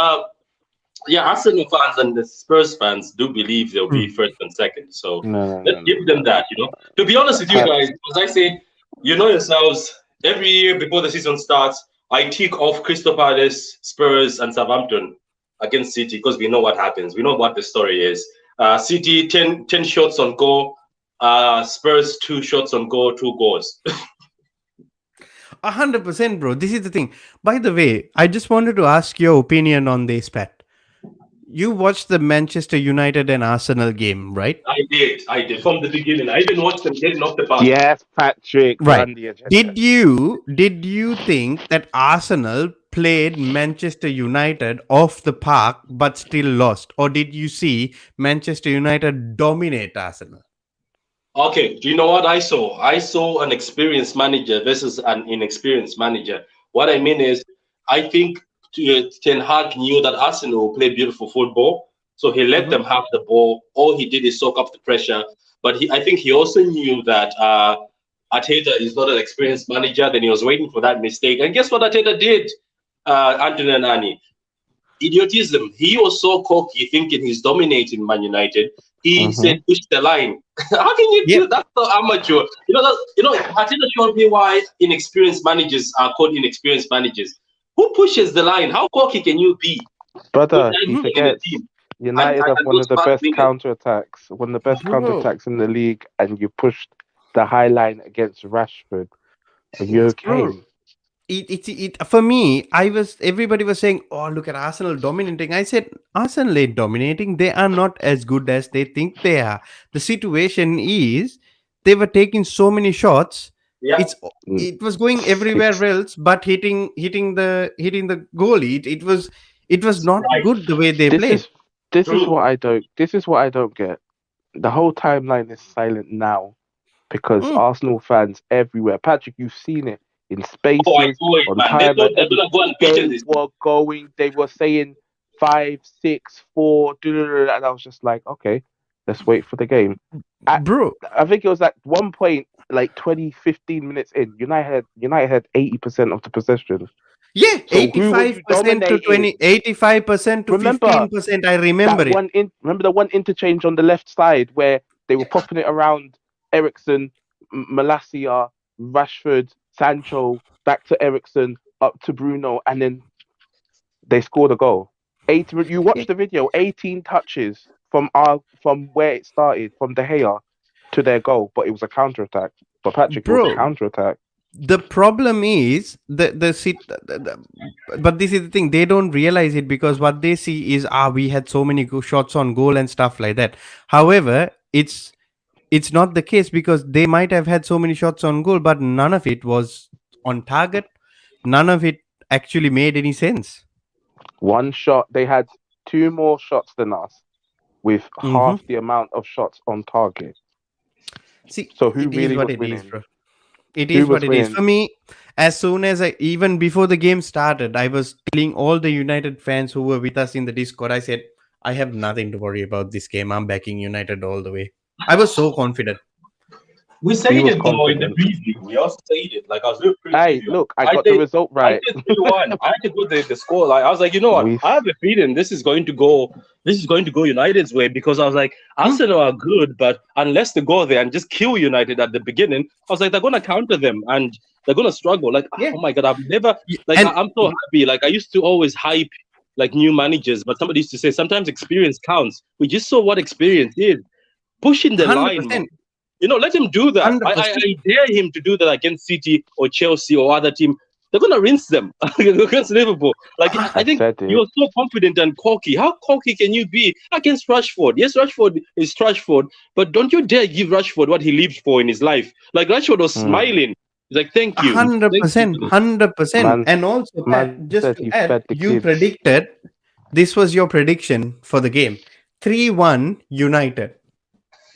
yeah, Arsenal fans and the Spurs fans do believe they'll be first and second. So let's give them that, To be honest with you guys, as I say, you know yourselves, every year before the season starts, I tick off Crystal Palace, Spurs, and Southampton against City because we know what happens. We know what the story is. City, 10 shots on goal. Spurs, 2 shots on goal, 2 goals. 100%, bro. This is the thing. By the way, I just wanted to ask your opinion on this, Pat. You watched the Manchester United and Arsenal game, right? I did from the beginning. I even watched them getting off the bus. Yes, Patrick. Right. Run the agenda. Did you think that Arsenal played Manchester United off the park but still lost, or did you see Manchester United dominate Arsenal? Okay, do you know what I saw? I saw an experienced manager versus an inexperienced manager. What I mean is, I think Ten Hag knew that Arsenal will play beautiful football, so he let them have the ball. All he did is soak up the pressure. But I think he also knew that Arteta is not an experienced manager. Then he was waiting for that mistake. And guess what Arteta did, Anthony and Annie? Idiotism. He was so cocky, thinking he's dominating Man United. He said, "Push the line." How can you do that? So amateur. Arteta showed me why inexperienced managers are called inexperienced managers. Who pushes the line? How cocky can you be? Brother, he forgets. United have one of the best counterattacks, one of the best counterattacks in the league, and you pushed the high line against Rashford. Are you okay? For me, everybody was saying, "Oh, look at Arsenal dominating." I said, Arsenal ain't dominating. They are not as good as they think they are. The situation is they were taking so many shots. Yeah. It was going everywhere else, but hitting the goalie. It was not good the way they played. This is what I don't get. The whole timeline is silent now because Arsenal fans everywhere. Patrick, you've seen it. In spaces, on time, they were saying 5, 6, 4, and I was just like, okay, let's wait for the game. Bro, I think it was at one point, like 20, 15 minutes in, United had 80% of the possession. Yeah, So who was you 85% to dominating? 85% to Remember 15%. I remember that it. one remember the one interchange on the left side where they were popping it around Ericsson, Malacia, Rashford, Sancho, back to Ericsson, up to Bruno, and then they scored a goal. You Yeah, watch the video, 18 touches from where it started, from De Gea to their goal, but it was a counter attack. But Patrick, it was a bro. counter attack. The problem is but this is the thing, they don't realize it because what they see is we had so many shots on goal and stuff like that. However, it's not the case because they might have had so many shots on goal, but none of it was on target. None of it actually made any sense. One shot, they had two more shots than us with Hmm. half the amount of shots on target. See, So who it is really what was it is, winning? bro. It Who is what was it is. winning? For me, as soon as even before the game started, I was telling all the United fans who were with us in the Discord, I said, I have nothing to worry about this game. I'm backing United all the way. I was so confident. We said He was it though in the confident. preview. We also said it. Like I was doing Hey, preview. look, I I got the said result I right. said 3-1. I had to put the score. Like I was like, you know what? We I have a feeling this is going to go. This is going to go United's way because I was like, Arsenal are good, but unless they go there and just kill United at the beginning, I was like, they're gonna counter them and they're gonna struggle. Like, Yeah. oh my god, I've never like And I'm so happy. Like I used to always hype like new managers, but somebody used to say sometimes experience counts. We just saw what experience is. Pushing the line, man. 100%. You know, let him do that. I 100%. dare him to do that against City or Chelsea or other team. They're gonna rinse them against Liverpool. Like I think said it. you're so confident and cocky. How cocky can you be against Rashford? Yes, Rashford is Rashford, but don't you dare give Rashford what he lived for in his life. Like Rashford was smiling. He's like, "Thank you, thank 100%. you." 100%. And also, Man Pat, just said to he add, fed the you kids. predicted, this was your prediction for the game, 3-1 United.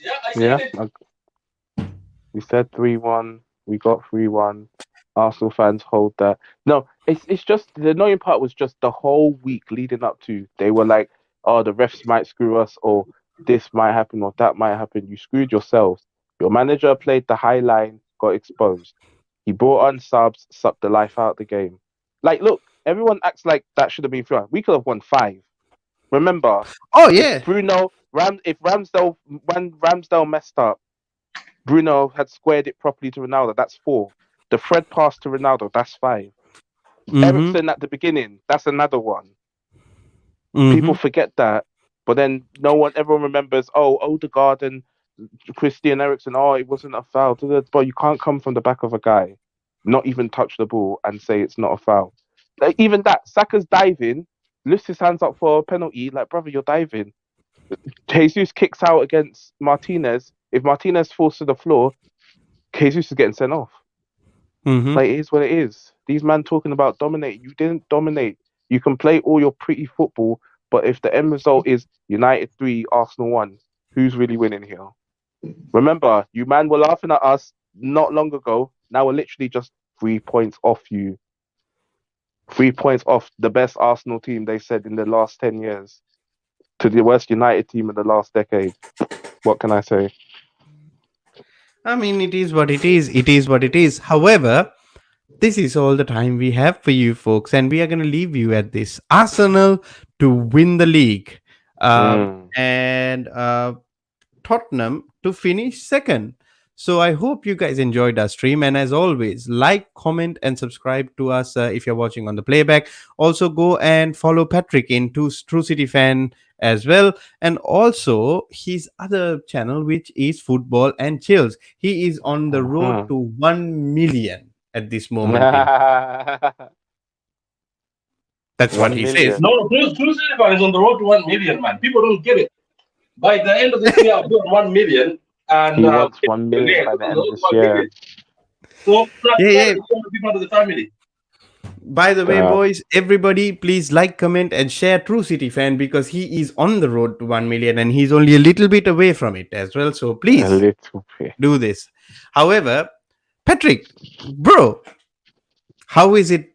Yeah, I said Yeah, it. we said 3-1. We got 3-1. Arsenal fans hold that. No, it's just the annoying part was just the whole week leading up to. They were like, "Oh, the refs might screw us, or this might happen, or that might happen." You screwed yourselves. Your manager played the high line, got exposed. He brought on subs, sucked the life out of the game. Like, look, everyone acts like that should have been 3-1. We could have won 5. Remember, Oh, if yeah. when Ramsdale messed up, Bruno had squared it properly to Ronaldo. That's 4. The Fred pass to Ronaldo. That's 5. Mm-hmm. Ericsson at the beginning. That's another one. Mm-hmm. People forget that, but then everyone remembers. Oh, Odegaard and Christian Eriksen. Oh, it wasn't a foul. But you can't come from the back of a guy, not even touch the ball, and say it's not a foul. Like, even that, Saka's diving, lifts his hands up for a penalty. Like, brother, you're diving. Jesus kicks out against Martinez. If Martinez falls to the floor, Jesus is getting sent off. Mm-hmm. Like, it is what it is. These men talking about dominate. You didn't dominate. You can play all your pretty football, but if the end result is United 3, Arsenal 1, who's really winning here? Remember, you man were laughing at us not long ago. Now we're literally just 3 points off you. 3 points off the best Arsenal team, they said, in the last 10 years, to the worst United team in the last decade. What can I say? I mean, it is what it is. It is what it is. However, this is all the time we have for you folks, and we are going to leave you at this. Arsenal to win the league, and Tottenham to finish second. So I hope you guys enjoyed our stream, and as always, like, comment, and subscribe to us if you're watching on the playback. Also, go and follow Patrick in True City Fan as well, and also his other channel, which is Football and Chills. He is on the road to 1 million at this moment. That's what he says. No, True City Fan is on the road to 1 million, man. People don't get it. By the end of this year, I'll put 1 million. And he wants 1 million by the end of this year. So, yeah. be part of the family. By the way, boys, everybody, please like, comment, and share True City Fan because he is on the road to 1 million and he's only a little bit away from it as well. So please do this. However, Patrick, bro, how is it?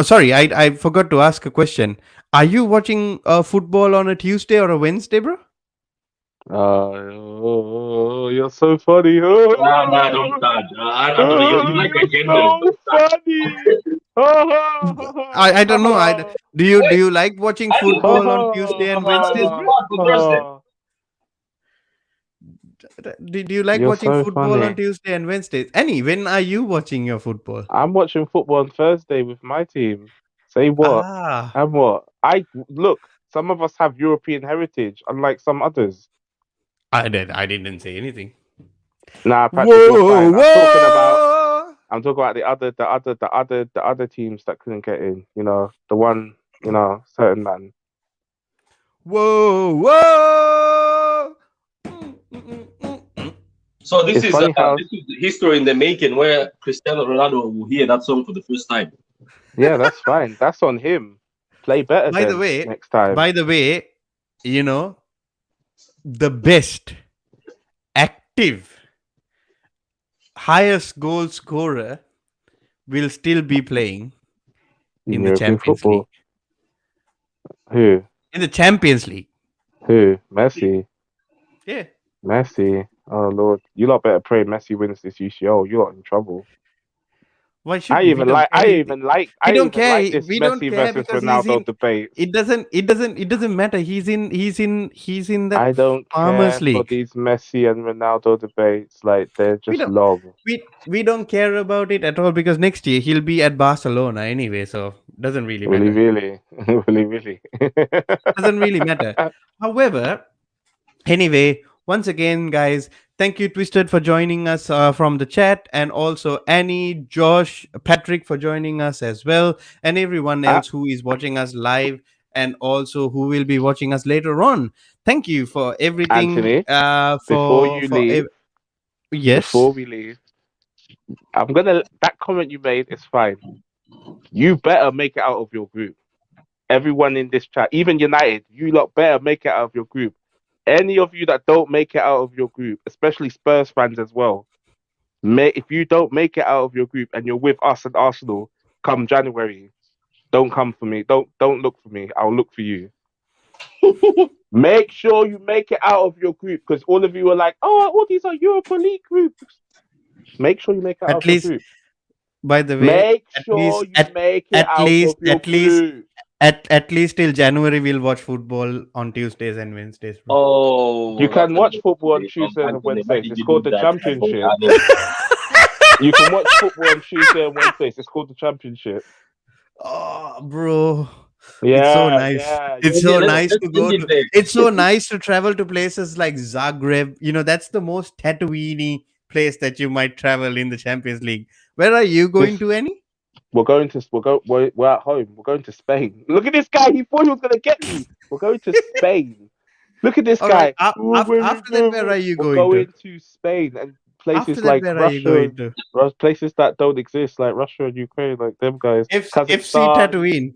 Sorry, I forgot to ask a question. Are you watching football on a Tuesday or a Wednesday, bro? Oh, you're so funny. Oh, don't start. You like agenda. So funny. I don't know. Do you like watching football on Tuesday and Wednesdays, bro? Do you like You're watching so football on funny. Tuesday and Wednesdays? Annie, when are you watching your football? I'm watching football on Thursday with my team. Say what? Ah, And what? I look. Some of us have European heritage, unlike some others. I didn't say anything. Nah, Patrick, you're Whoa, fine. whoa! I'm talking about the other teams that couldn't get in. You know, the one, certain man. Whoa, whoa! So this It's is funny how, this is history in the making, where Cristiano Ronaldo will hear that song for the first time. yeah, that's fine. That's on him. Play better By the then way, next time. you know, the best active highest goal scorer will still be playing in the European Champions League. football. Who? In the Champions League. Who? Messi. Yeah. Messi. Oh Lord, you lot better pray Messi wins this UCL. You lot in trouble. Why should we? We don't care. This We don't Messi care versus because he's Ronaldo in. debate. It doesn't matter. He's in that I don't Farmers care for League. these Messi and Ronaldo debates. Like they're We just don't lob. we don't care about it at all because next year he'll be at Barcelona anyway, so doesn't really matter. Really, really. Doesn't really matter. However, anyway, once again, guys, thank you, Twisted, for joining us from the chat, and also Annie, Josh, Patrick for joining us as well, and everyone else who is watching us live and also who will be watching us later on. Thank you for everything. Anthony, before we leave, that comment you made is fine. You better make it out of your group. Everyone in this chat, even United, you lot better make it out of your group. Any of you that don't make it out of your group, especially Spurs fans as well, if you don't make it out of your group and you're with us and Arsenal come January, don't come for me. Don't look for me. I'll look for you. Make sure you make it out of your group because all of you are like, oh, all these are Europa League groups. Make sure you make it out of your group. By the way, make sure you make it out of your group. At least till January, we'll watch football on Tuesdays and Wednesdays. Bro. Oh, you can watch football on Tuesdays and Wednesdays. It's called the Championship. You can watch football on Tuesday and Wednesdays. It's called the Championship. Oh, bro. Yeah, it's so nice. Yeah, it's so nice to go to. It's so nice to travel to places like Zagreb. You know, that's the most Tatooine place that you might travel in the Champions League. Where are you going to, Annie? We're at home. We're going to Spain. Look at this guy. He thought he was going to get me. We're going to Spain. Look at this guy. Right. After that, where are you going to? We're going to Spain and places like Russia. Places that don't exist, like Russia and Ukraine, like them guys. FC Tatooine.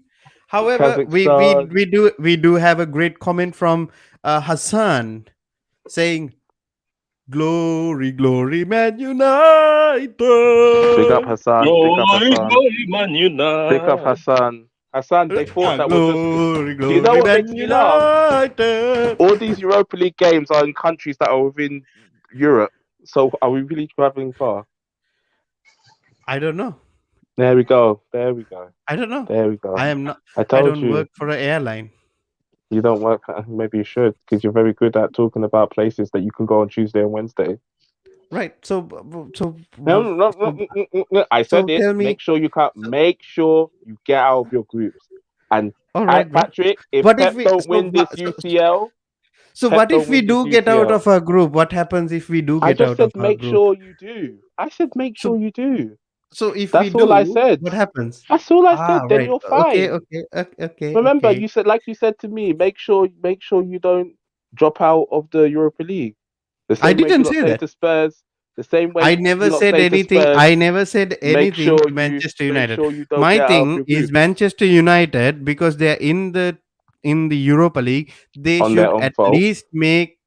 However, we do have a great comment from Hassan saying, "Glory, glory, Man United." Big up Hassan. Glory, Man United. Big up Hassan. Hassan, they thought that was glory, do you know what makes me laugh? United. All these Europa League games are in countries that are within Europe. So are we really traveling far? I don't know. There we go. I don't know. There we go. I am not. I don't work for an airline. You don't work. Maybe you should, because you're very good at talking about places that you can go on Tuesday and Wednesday. Right. So. I said it. Make sure you get out of your groups. And Patrick, if Pep don't win this UCL. So what if we do get out of our group? What happens if we do get out of our group? Make sure you do. I said make sure you do. So if that's we do, all I said. What happens? That's all I said. Then you're fine. Okay. Remember, you said to me, make sure you don't drop out of the Europa League. I didn't say that. To Spurs, the same way. I never said anything. I never said anything to Manchester United. My thing is Manchester United, because they're in the Europa League. They should at least make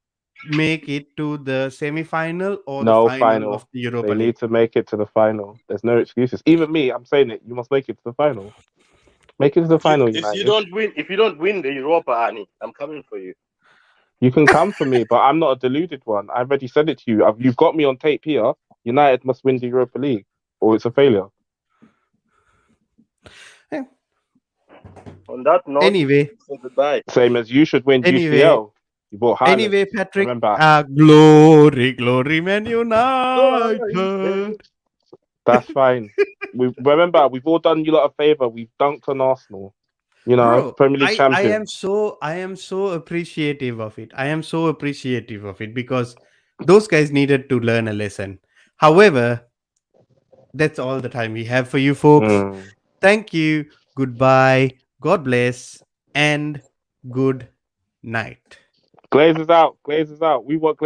it to the semi-final or the final of the Europa League. They need to make it to the final. There's no excuses. Even me, I'm saying it. You must make it to the final. Make it to the final. If you don't win the Europa, Annie, I'm coming for you. You can come for me, but I'm not a deluded one. I already said it to you. You've got me on tape here. United must win the Europa League, or it's a failure. On that note, Anyway, say goodbye. Same as you should win Anyway. UCL. You bought Haaland. anyway, Patrick. Remember. Glory, Man United. That's fine. Remember, we've all done you lot a favor. We've dunked on Arsenal. You know, Bro, Premier League I champions. am so appreciative of it. I am so appreciative of it because those guys needed to learn a lesson. However, that's all the time we have for you folks. Mm. Thank you. Goodbye. God bless and good night. Glazers out. Glazers out. We want Glazers.